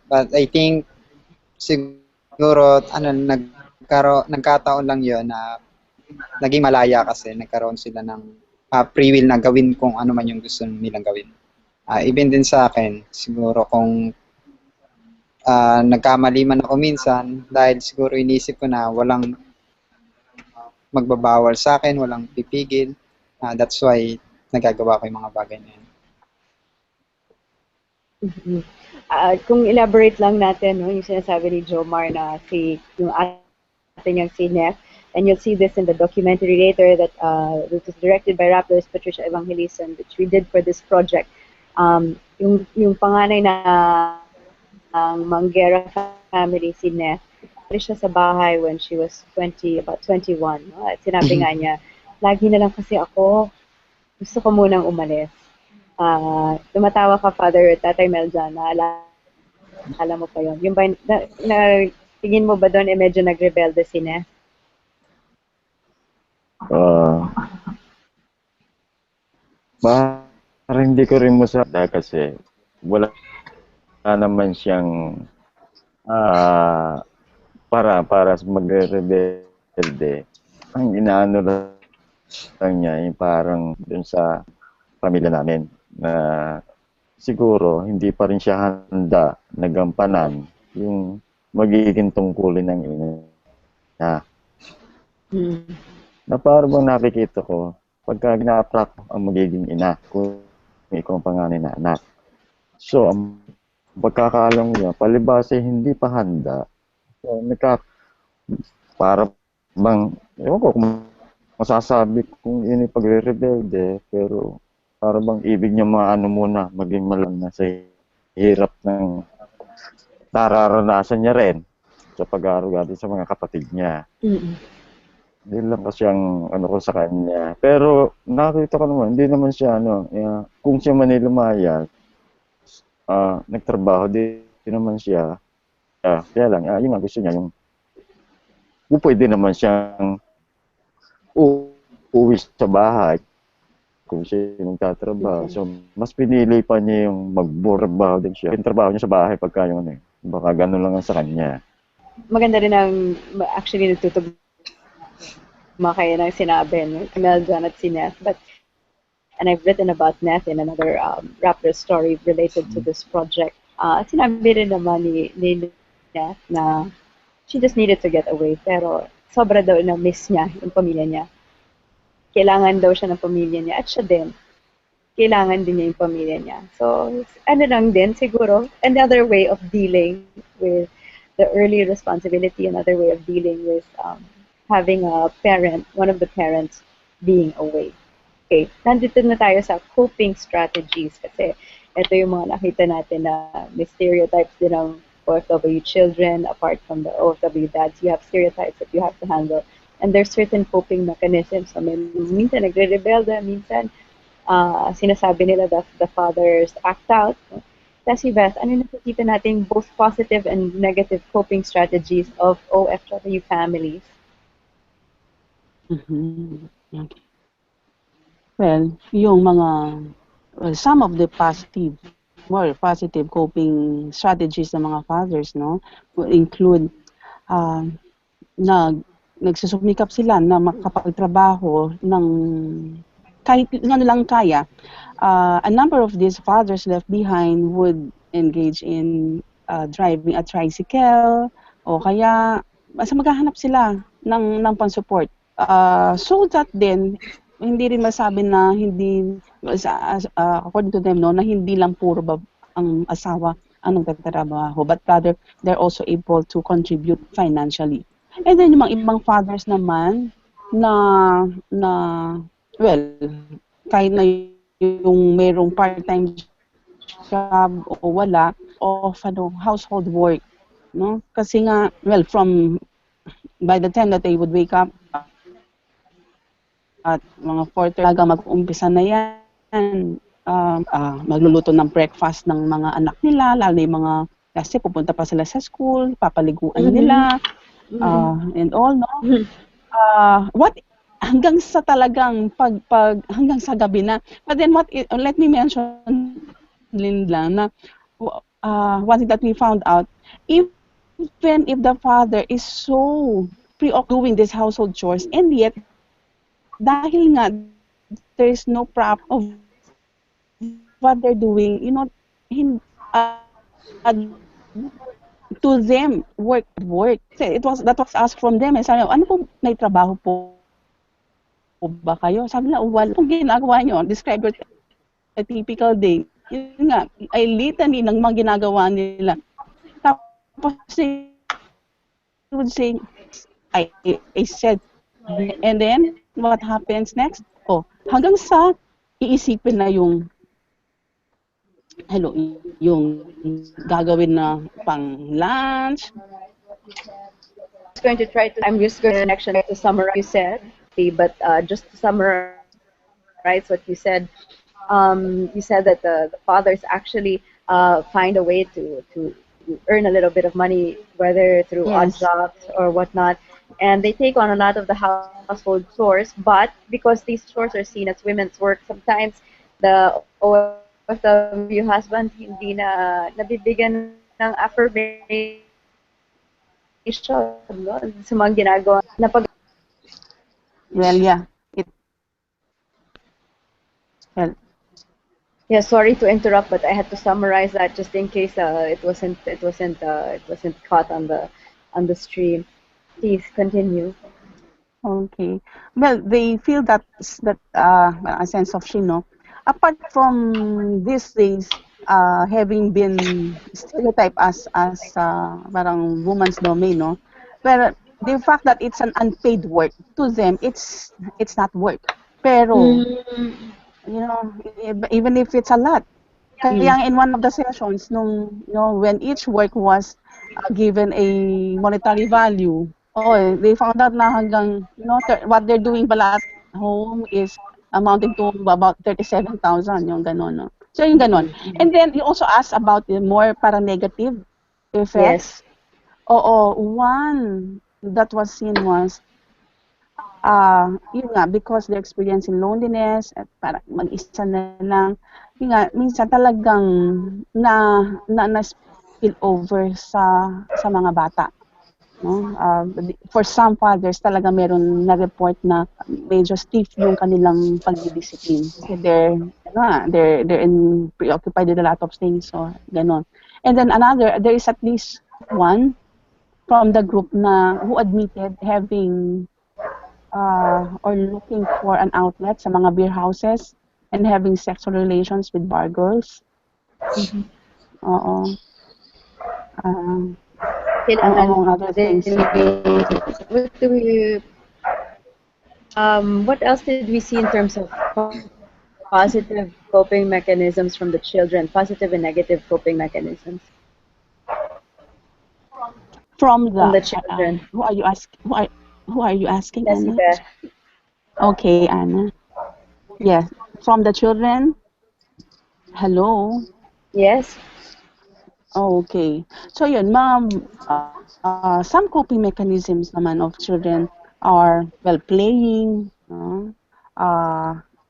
But I think siguro nagkataon lang yon na naging malaya kasi nagkaroon sila ng free will na gawin kung ano man yung gusto nilang gawin. Even din sa akin, siguro kung nagkamali man ako minsan dahil siguro inisip ko na walang magbabawal sa akin, walang pipigil. That's why nagagawa ko yung mga bagay na yun. Mm-hmm. Kung elaborate lang natin, no, yung sinasabi ni Jomar na yung ating yung si Neff, and you'll see this in the documentary later that it was directed by Rappler's Patricia Evangelista, which we did for this project. Yung panganay na ang Manguera family, si Neff, siya sa bahay when she was about 21. No? At sinabi nga niya, lagi na lang kasi ako, gusto ko munang umalis. Tumatawa ka, Father Tatay Meljan, naalala mo pa yun. Yung ba, tingin mo ba doon medyo nagrebelde si Neff? Parang hindi ko rin masada kasi wala naman siyang para magre-rebelde. Ang inaano lang niya yung parang dun sa pamilya namin na siguro hindi pa rin siya handa na gampanan yung magiging tungkulin ng ina. Na parang bang nakikita ko pagka ginaprak ang magiging ina kung ikaw ang panganay na anak. So, ang pagkakaalam niya, palibasa hindi pa handa. So, para bang, ewan ko kung masasabi kung yun yung pagre-rebelde, pero para bang ibig niya maano muna, maging malang na sa hirap ng nararanasan niya rin sa pag-aaruga sa mga kapatid niya. Hindi lang kasi ang ano ko sa kanya. Pero nakita ko naman, hindi naman siya kung siya man lumaya, nagtrabaho din naman siya. Kaya lang, yung nga gusto niya, yung pwede naman siyang uuwi sa bahay kung siya yung nagtatrabaho. So, mas pinili pa niya yung magtrabaho din siya. Yung trabaho niya sa bahay pagka yung baka ganun lang sa kanya. Maganda rin actually nagtutugma kayo ng sinabi, no? Meljan at si Neff. And I've written about Neff in another Rappler story related to this project. Sinabi rin naman ni Neff na she just needed to get away. Pero sobra daw na miss niya yung pamilya niya. Kailangan daw siya ng pamilya niya. At siya din, kailangan din niya yung pamilya niya. So, ano lang din siguro, another way of dealing with the early responsibility, another way of dealing with having a parent, one of the parents being away. Okay, nandito na tayo sa coping strategies kasi ito yung mga nakita natin na may stereotypes din ng OFW children. Apart from the OFW dads, you have stereotypes that you have to handle. And there's certain coping mechanisms. I mean, minsan nagre-rebelde, minsan sinasabi nila that the fathers act out. Kasi Beth, ano nakikita natin both positive and negative coping strategies of OFW families? Okay. Well, yung mga some of the more positive coping strategies ng mga fathers, no, will include nagsusumikap sila na makapagtrabaho ng kahit ano lang kaya. A number of these fathers left behind would engage in driving a tricycle o kaya basta maghahanap sila ng pang-support. So that then hindi rin masabi na hindi according to them, no, na hindi lang puro ang asawa ang nagtatrabaho, but rather they're also able to contribute financially. And then yung mga ibang fathers naman na well, kahit na yung merong part-time job o wala, of household work, no? Kasi nga, well, by the time that they would wake up at mga 4:30 talaga mag-umpisa na yan, magluluto ng breakfast ng mga anak nila, lalo yung mga, kasi pupunta pa sila sa school, papaliguan nila, and all, no? Hanggang sa talagang hanggang sa gabi na. But then let me mention din lang na one thing that we found out, even if the father is so preoccupied doing these household chores, and yet dahil nga there's no prop of what they're doing, you know, to them work. That was asked from them. Sabi, ano po, may trabaho po ba kayo? Sabi nila, wala pong ginagawa nyo. Describe your a typical day. Yun nga, ay litany ng mga ginagawa nila. Tapos they would say, I said, and then what happens next? Hanggang sa iisipin na yung gagawin na pang lunch. I'm just going to summarize what you said, but just to summarize what you said that the fathers actually find a way to earn a little bit of money, whether through odd jobs or whatnot, and they take on a lot of the household chores, but because these chores are seen as women's work, sometimes the OFW husband hindi na nabibigyan ng affirmation no, sa mga ginagawa na pag. Well, yeah. Yeah, sorry to interrupt, but I had to summarize that just in case it wasn't caught on the stream. Please continue. Okay. Well, they feel that a sense of shame, no? Apart from these things, having been stereotyped as parang woman's domain, no? But the fact that it's an unpaid work, to them, it's not work. Pero, you know, even if it's a lot. Kaya in one of the sessions, when each work was given a monetary value, they found out na hanggang, what they're doing pala at home is amounting to about 37,000, yung ganon, no? So, yung ganon. And then, you also asked about the more para-negative effects. Yes. One that was seen was, yun nga, because they're experiencing loneliness, at parang mag-isa na lang, yun nga, minsan talagang na-spill over sa mga bata. No? For some fathers, talaga meron na-report na medyo stiff yung kanilang pagdidiscipline. Kasi they're preoccupied with a lot of things, so ganon. And then there is at least one from the group who admitted having or looking for an outlet sa mga beer houses and having sexual relations with bar girls. Oo. Among other things. What else did we see in terms of positive coping mechanisms from the children, positive and negative coping mechanisms From from the the children. who are you asking, Yes, Anna? Ibe. Okay, Anna. Yes, from the children. Hello. Yes. Oh, okay. So yun, some coping mechanisms naman of children are, well, playing, no?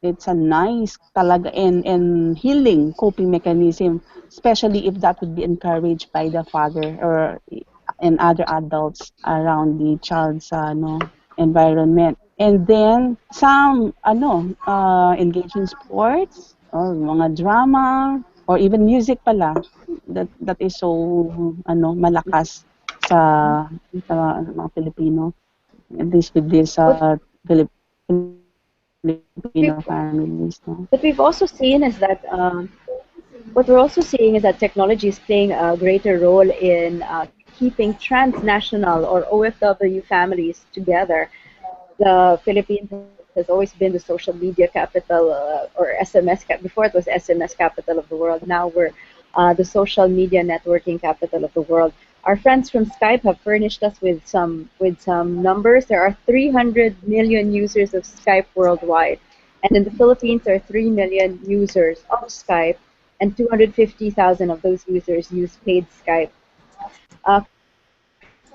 It's a nice talaga and healing coping mechanism, especially if that would be encouraged by the father or and other adults around the child's environment. And then some engage in sports or mga drama or even music pala that is so malakas sa mga Pilipino, at least with this What Filipino we've, families, no? what we've also seen is that what we're also seeing is that technology is playing a greater role in keeping transnational or OFW families together. The Philippines has always been the social media capital or before it was SMS capital of the world. Now we're the social media networking capital of the world. Our friends from Skype have furnished us with some numbers. There are 300 million users of Skype worldwide, and in the Philippines there are 3 million users of Skype, and 250,000 of those users use paid Skype. Uh,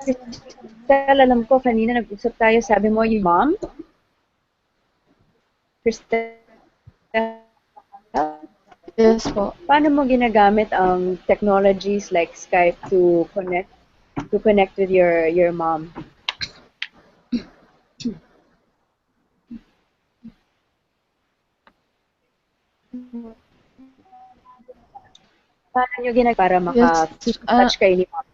Cristel, alam ko kanina nag-usap tayo, sabi mo yung mom. Cristel, Yes po. paano mo ginagamit ang technologies like Skype to connect with your mom? Paano nyo ginagawa para Yes. maka-touch kayo ni mom?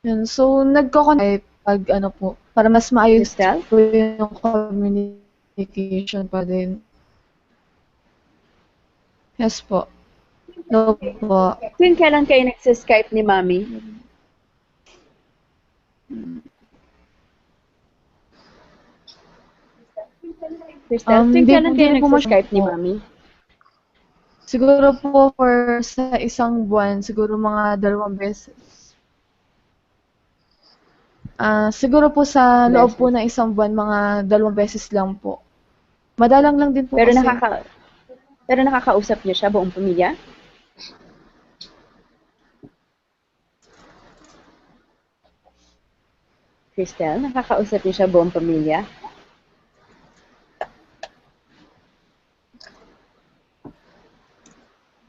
Yun. So, nagko-connect pag ano po, para mas maayos Cristel? po yung communication pa din. Yes po. No po. Tuwing kailan kayo nagsa-Skype ni mami? Cristel, tuwing kailan kayo Hindi po nagsa-Skype ni po. mami? Siguro po for sa isang buwan, siguro mga 2 beses. Siguro po sa loob po ng isang buwan, mga 2 beses lang po. Madalang lang din po Pero kasi. pero nakakausap niyo siya buong pamilya? Cristel, nakakausap niyo siya buong pamilya?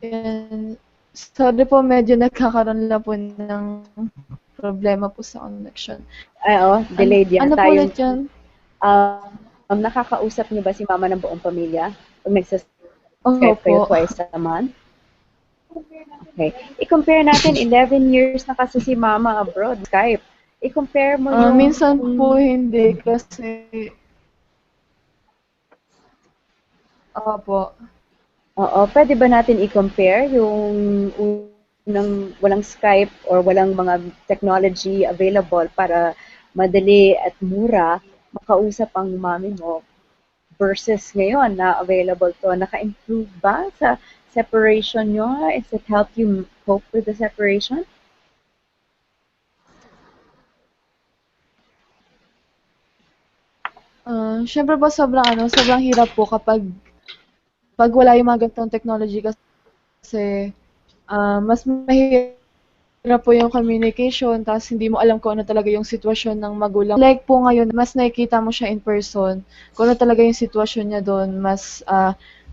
And, sorry po, medyo nagkakaroon lang po ng problema po sa connection. Ay, delayed yan. Ano po ulit yun? Nakakausap niyo ba si mama ng buong pamilya? Pag nagsas-Skype kayo Opo. twice a month? Okay. I-compare natin, 11 years na kasi si mama abroad, Skype. I-compare mo yung... Minsan po hindi kasi... Opo. Oo, pwede ba natin i-compare yung unang walang Skype or walang mga technology available para madali at mura makausap ang mami mo versus ngayon na available to? Naka-improve ba sa separation nyo? Is it help you cope with the separation? Syempre po sobrang hirap po kapag wala yung mga ganitong technology kasi mas mahirap po yung communication tapos hindi mo alam kung ano talaga yung sitwasyon ng magulang. Like po ngayon, mas nakikita mo siya in person, kung ano talaga yung sitwasyon niya doon, mas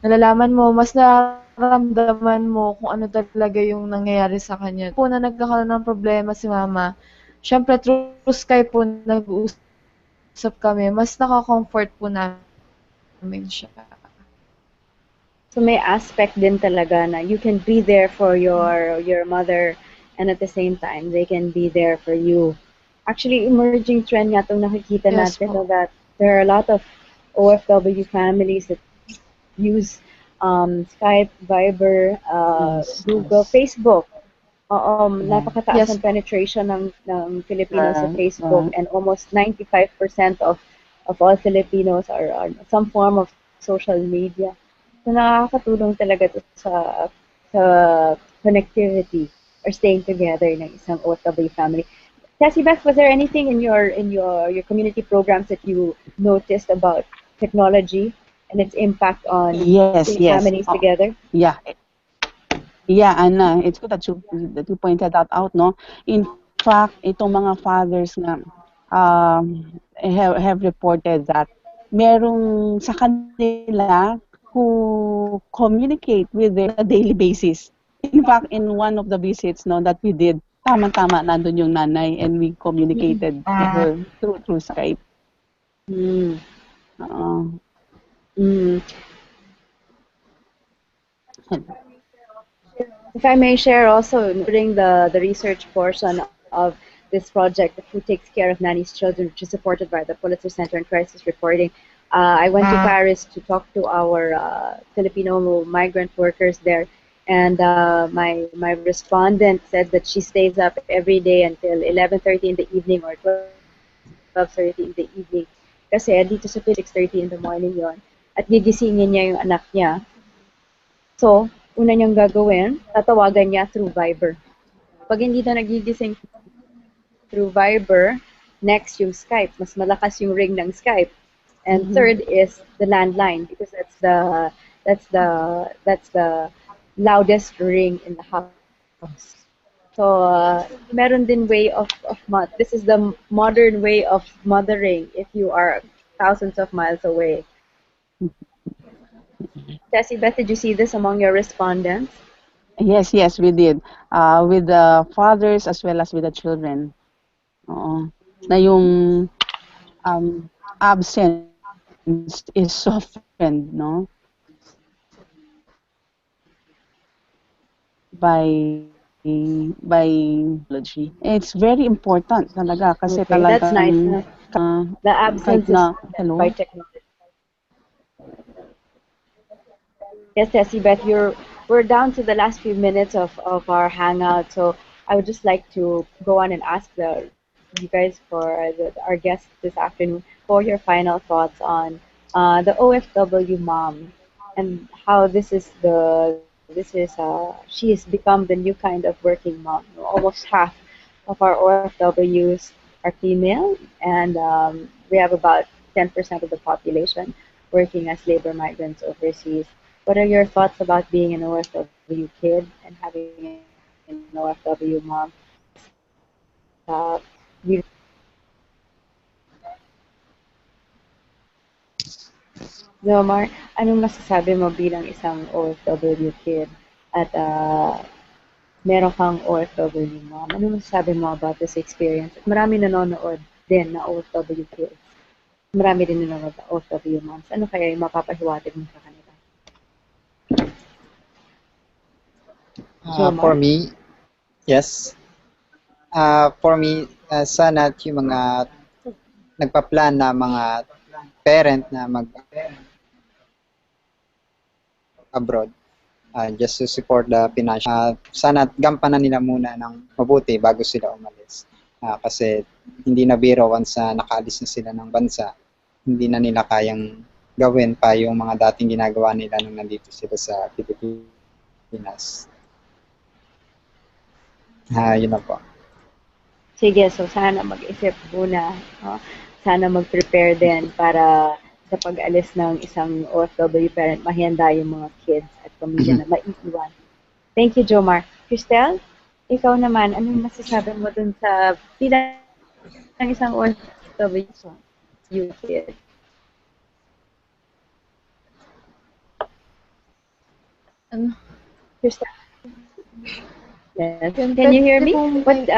nalalaman mo, mas nararamdaman mo kung ano talaga yung nangyayari sa kanya. Po na nagkakaroon ng problema si mama, syempre through Skype po nag-uusap kami, mas naka-comfort po namin siya. So may aspect din talaga na you can be there for your mother and at the same time they can be there for you. Actually, emerging trend nga itong nakikita Yes natin po. that there are a lot of OFW families that use Skype, Viber, Yes, Google, yes. Facebook napakataas Yes. ng penetration ng Filipinos sa Facebook, Right. and almost 95% of all Filipinos are on some form of social media. So nakakatulong talaga to sa connectivity or staying together ng isang OFW family. Cassie Beth, was there anything in your community programs that you noticed about technology and its impact on Yes, bringing yes. families together? Yeah. Yeah, and it's good that you pointed that out, no? In fact, itong mga fathers na have reported that merong sa kanila who communicate with them on a daily basis. In fact, in one of the visits, no, that we did, tama-tama nandun yung nanay and we communicated with her through Skype. Mm. Uh, Mm. If I may share also, during the research portion of this project, Who Takes Care of Nanny's Children, which is supported by the Pulitzer Center on Crisis Reporting, I went to Paris to talk to our Filipino migrant workers there, and my respondent said that she stays up every day until 11:30 in the evening or 12:30 in the evening. Kasi dito sa 6:30 in the morning yon, at gigisingin niya yung anak niya. So, una niyang gagawin, tatawagan niya through Viber. Pag hindi na nagigising through Viber, next yung Skype. Mas malakas yung ring ng Skype. And third is the landline, because that's the loudest ring in the house. So, meron din way of this is the modern way of mothering if you are thousands of miles away. Tessie Beth, did you see this among your respondents? yes, we did. With the fathers as well as with the children. Oo. Na yung absence is softened, no? By technology. It's very important talaga kasi Okay, that's nice. talagang The kahit absence is na softened hello. by technology. Yes, Tessie Beth, we're down to the last few minutes of our hangout, so I would just like to go on and ask you guys our guests this afternoon for your final thoughts on the OFW mom and how she has become the new kind of working mom. Almost half of our OFWs are female, and we have about 10% of the population working as labor migrants overseas. What are your thoughts about being an OFW kid and having an OFW mom? You Zomar, anong masasabi mo bilang isang OFW kid at meron kang OFW mom? Anong masasabi mo about this experience? At marami nanonood din na OFW kids. Marami din nanonood na OFW moms. Ano kaya yung mapapahiwatig mo sa kanila? For me, yes. For me, sana yung mga nagpa-plan na mga parent na abroad, just to support the financial. Sana gampanan nila muna ng mabuti bago sila umalis. Kasi hindi na biro once nakaalis na sila ng bansa, hindi na nila kayang gawin pa yung mga dating ginagawa nila nung nandito sila sa Pilipinas. Yun na po. Sige, so sana mag-isip muna. Sana mag-prepare din para sa pag-alis ng isang OFW parent, mahanda yung mga kids at pamilya na maiiwan. Thank you, Jomar. Cristel, ikaw naman, anong masasabi mo dun sa bilang isang OFW kid? Cristel? Yes. Can you hear me? What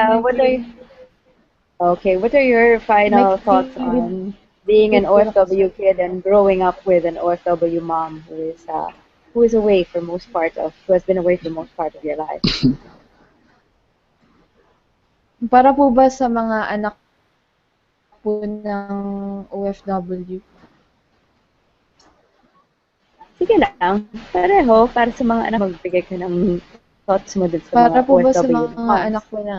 are your final thoughts on being an OFW kid and growing up with an OFW mom who has been away for most part of your life? Para po ba sa mga anak po ng OFW? Sige lang. Pareho. Para sa mga anak, magbigay ka ng thoughts mo din sa Para mga po ba sa OFW mga moms? anak po na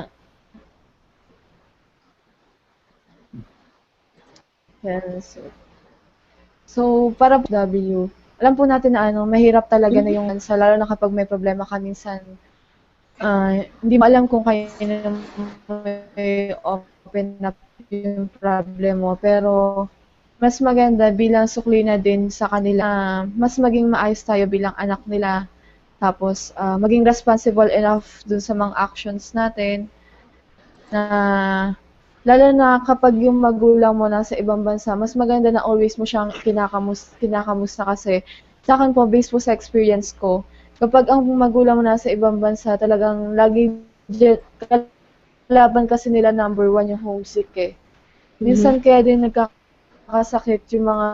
yes. So, para po W, alam po natin na mahirap talaga na yung lalo na kapag may problema ka minsan, hindi mo alam kung kailan mo open up yung problem mo. Pero, mas maganda bilang suklina din sa kanila, mas maging maayos tayo bilang anak nila. Tapos, maging responsible enough dun sa mga actions natin na lalo na kapag yung magulang mo nasa ibang bansa, mas maganda na always mo siyang kinakamusta kasi sa akin po, based po sa experience ko, kapag ang magulang mo nasa ibang bansa, talagang lagi kalaban kasi nila number one yung homesick eh. Minsan kaya din nagkakasakit yung mga,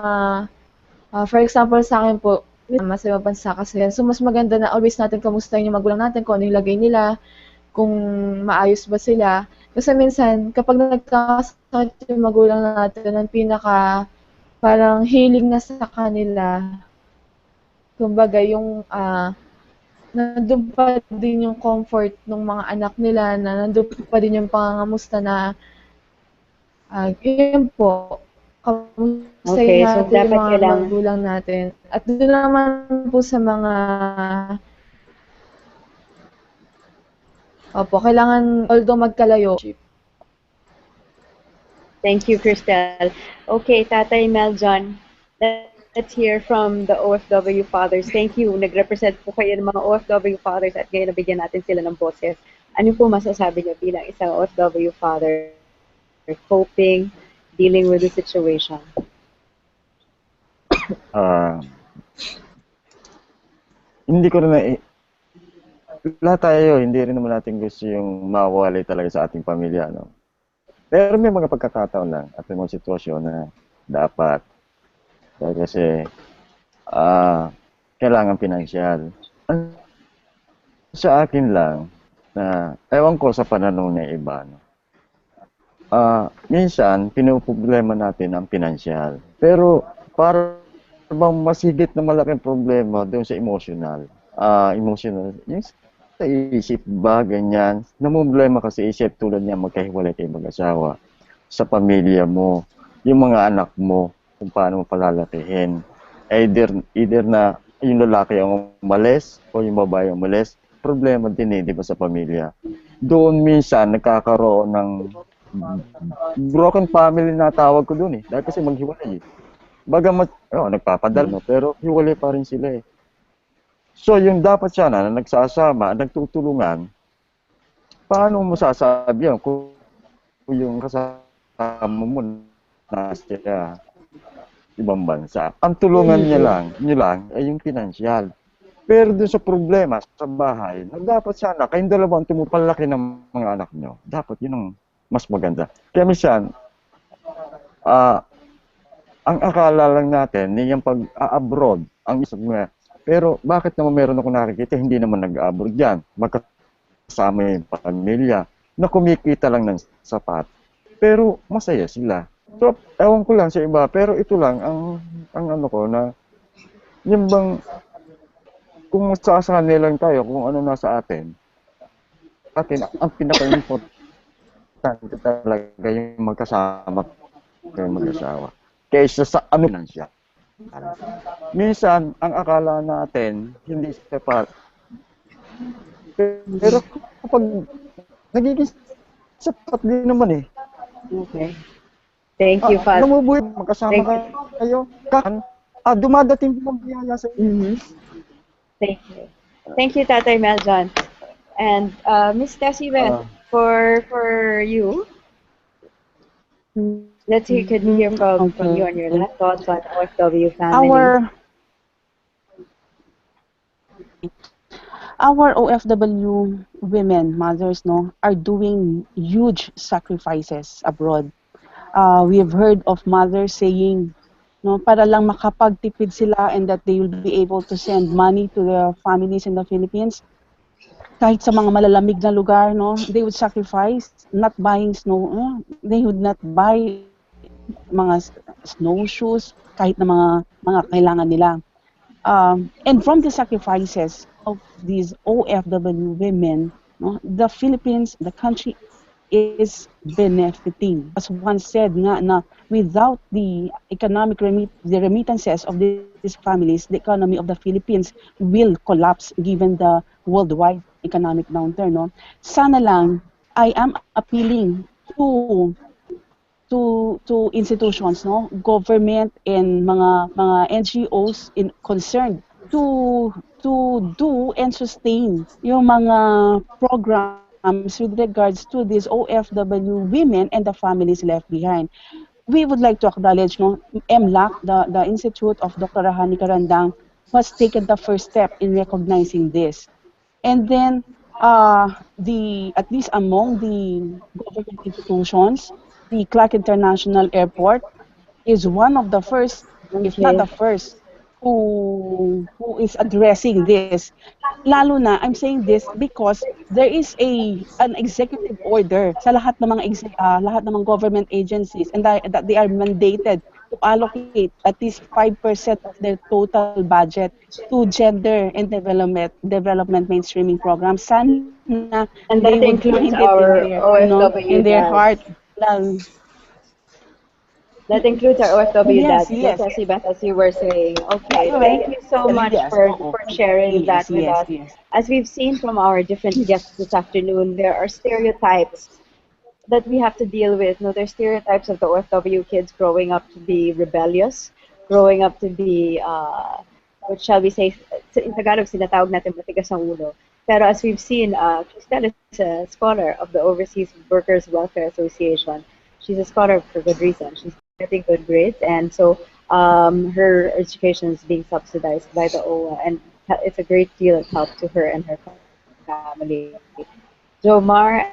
for example sa akin po, mas ibang bansa kasi yan. So mas maganda na always natin kamustahin yung magulang natin, kung ano yung lagay nila, kung maayos ba sila. Kasi minsan, kapag nagkakasakit yung magulang natin, ang pinaka parang healing na sa kanila, kumbaga yung nandun pa din yung comfort ng mga anak nila, na nandun pa din yung pangangamusta na yun po, kamustahin Okay, so natin yung dapat mga kailangan, magulang natin. At doon naman po sa mga kailangan, although magkalayo, thank you, Cristel. Okay, Tatay Meljon, let's hear from the OFW fathers. Thank you. Nag-represent po kayo ng mga OFW fathers at ngayon nabigyan natin sila ng boses. Ano po masasabi niyo bilang isang OFW father coping, dealing with the situation? Hindi ko rin lahat tayo, hindi rin naman natin gusto yung mawawalay talaga sa ating pamilya, no? Pero may mga pagkakataon lang at may mga sitwasyon na dapat. Kasi, kailangan pinansyal. Sa akin lang, na ewan ko sa pananaw ng iba, no? Minsan, pinoproblema natin ang pinansyal. Pero, para bang masigit na malaking problema doon sa emotional. Emotional, yung sa isip ba, ganyan. Namumblema kasi isip tulad niya magkahiwalay kayo mag-asawa. Sa pamilya mo, yung mga anak mo, kung paano mo palalakihin. Either na yung lalaki ang umalis o yung babae ang umalis, problema din di ba sa pamilya. Doon minsan nagkakaroon ng broken family na tawag ko doon dahil kasi maghiwalay Bagamat, nagpapadala, no? Pero hiwalay pa rin sila eh. So, yung dapat sana na nagsasama, nagtutulungan, paano mo sasabi yan kung yung kasama mo nasa ibang bansa? Ang tulungan nyo lang ay yung pinansyal. Pero dun sa problema sa bahay, dapat sana kayong dalawang tumupalaki ng mga anak nyo. Dapat yun ang mas maganda. Kaya minsan, ang akala lang natin, yung pag-abroad, ang isang mga, pero bakit naman meron ako nakikita, hindi naman nag-abroad yan. Magkasama yung pamilya, na kumikita lang ng sapat. Pero masaya sila. So, ewan ko lang sa iba, pero ito lang, ang ano ko, na yung bang, kung sasanay lang tayo, kung ano nasa atin, ang pinaka-importante talaga yung magkasama kayo mag-asawa. Kaysa sa ano lang siya. Minsan, ang akala natin, hindi sapat. Pero kapag nagiging sapat din naman eh. Okay. Thank you, Father. Namubuhay, magkasama kayo. Dumadating din ang biyaya sa inyo. Thank you. Thank you, Tatay Meljon. And Miss Tessie Beth, for you, let's hear, could we hear from you on your last thoughts on OFW family? Our OFW women, mothers, are doing huge sacrifices abroad. We have heard of mothers saying, para lang makapagtipid sila and that they will be able to send money to their families in the Philippines. Kahit sa mga malalamig na lugar, they would sacrifice not buying snow. They would not buy mga snowshoes kahit na mga kailangan nila. And from the sacrifices of these OFW women, no, the Philippines, the country is benefiting. As one said nga na without the the remittances of these families, the economy of the Philippines will collapse given the worldwide economic downturn. No? Sana lang I am appealing to to institutions, no, government and mga NGOs in concerned to do and sustain yung mga programs with regards to these OFW women and the families left behind. We would like to acknowledge, no, MLAC, the Institute of Dr. Rahani Karandang, has taken the first step in recognizing this. And then the at least among the government institutions, the Clark International Airport is one of the first, if not Okay. the first, who is addressing this. Lalo na, I'm saying this because there is an executive order sa lahat ng lahat ng mga government agencies, and that they are mandated to allocate at least 5% of their total budget to gender and development mainstreaming programs. Sana they would And that find it includes in their, our in their OFW heart. dads. Lang. That includes our OFW Yes, dads, yes, just as you were saying. Okay, thank you so much yes, for sharing yes, that with yes, us. yes. As we've seen from our different guests this afternoon, there are stereotypes that we have to deal with. No, there's stereotypes of the OFW kids growing up to be rebellious, growing up to be, what shall we say, in Tagalog sinatawag natin matigas ang ulo. Pero as we've seen, Cristel is a scholar of the Overseas Workers Welfare Association. She's a scholar for good reason. She's getting good grades, and so her education is being subsidized by the OWA, and it's a great deal of help to her and her family. Jomar,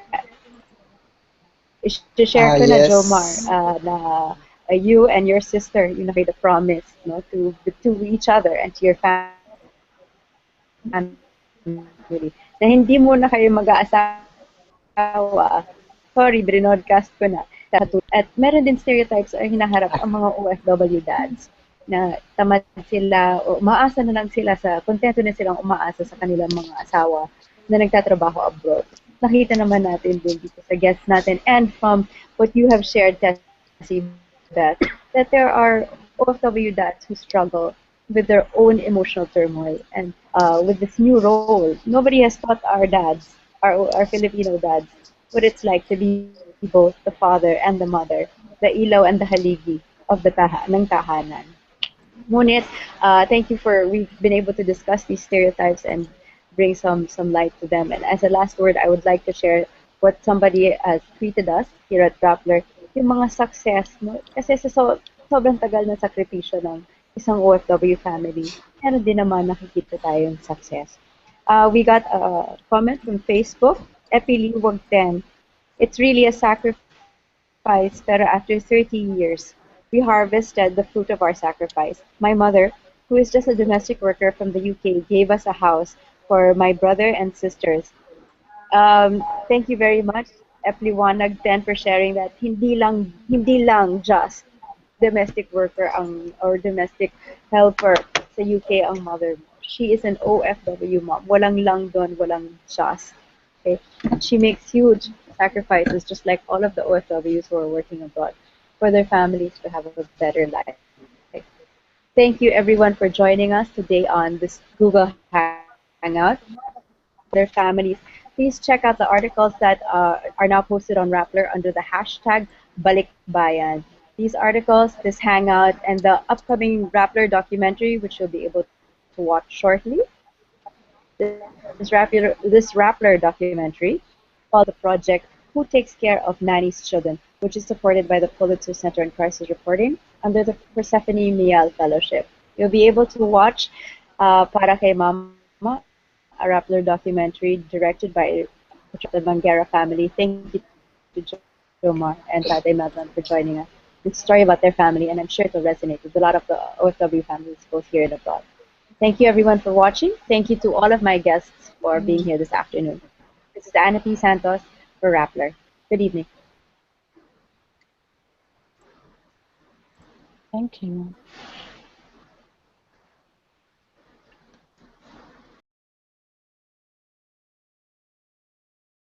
share ko na Jomar Yes. na you and your sister, you know, made a promise, no, to each other and to your family na hindi muna kayo mag-aasawa. Sorry, brinodcast ko na. At meron din stereotypes ang hinaharap ang mga OFW dads na tamad sila o umaasa na lang sila kontento na silang umaasa sa kanilang mga asawa na nagtatrabaho abroad. Nakita naman natin din dito sa guests natin and from what you have shared, Tessie Beth, that there are OFW dads who struggle with their own emotional turmoil and with this new role. Nobody has taught our dads, our Filipino dads, what it's like to be both the father and the mother, the ilaw and the haligi of ng tahanan. Ngunit, thank you for, we've been able to discuss these stereotypes and bring some light to them. And as a last word, I would like to share what somebody has tweeted us here at Rappler, yung mga success, no? Kasi sobrang tagal na sakripisyo ng isang OFW family, meron din naman nakikita tayong success. We got a comment from Facebook, Epili Wagten. It's really a sacrifice, pero after 30 years, we harvested the fruit of our sacrifice. My mother, who is just a domestic worker from the UK, gave us a house for my brother and sisters. Thank you very much, Epliwanag 10, for sharing that hindi lang just domestic worker or domestic helper sa UK ang mother mo. She is an OFW mom. Walang lang doon, walang just. Okay? She makes huge sacrifices, just like all of the OFWs who are working abroad, for their families to have a better life. Thank you everyone for joining us today on this Google Hangout. Their families. Please check out the articles that are now posted on Rappler under the hashtag Balikbayan. These articles, this hangout, and the upcoming Rappler documentary, which you'll be able to watch shortly. This Rappler documentary called the project Who Takes Care of Nanny's Children, which is supported by the Pulitzer Center on Crisis Reporting under the Persephone Mial Fellowship. You'll be able to watch Para Kay Mama, a Rappler documentary directed by the Banguera family. Thank you to Jomar and Tatay Melton for joining us. It's a story about their family, and I'm sure it'll resonate with a lot of the OFW families both here and abroad. Thank you everyone for watching. Thank you to all of my guests for being here this afternoon. This is Anna P. Santos for Rappler. Good evening. Thank you.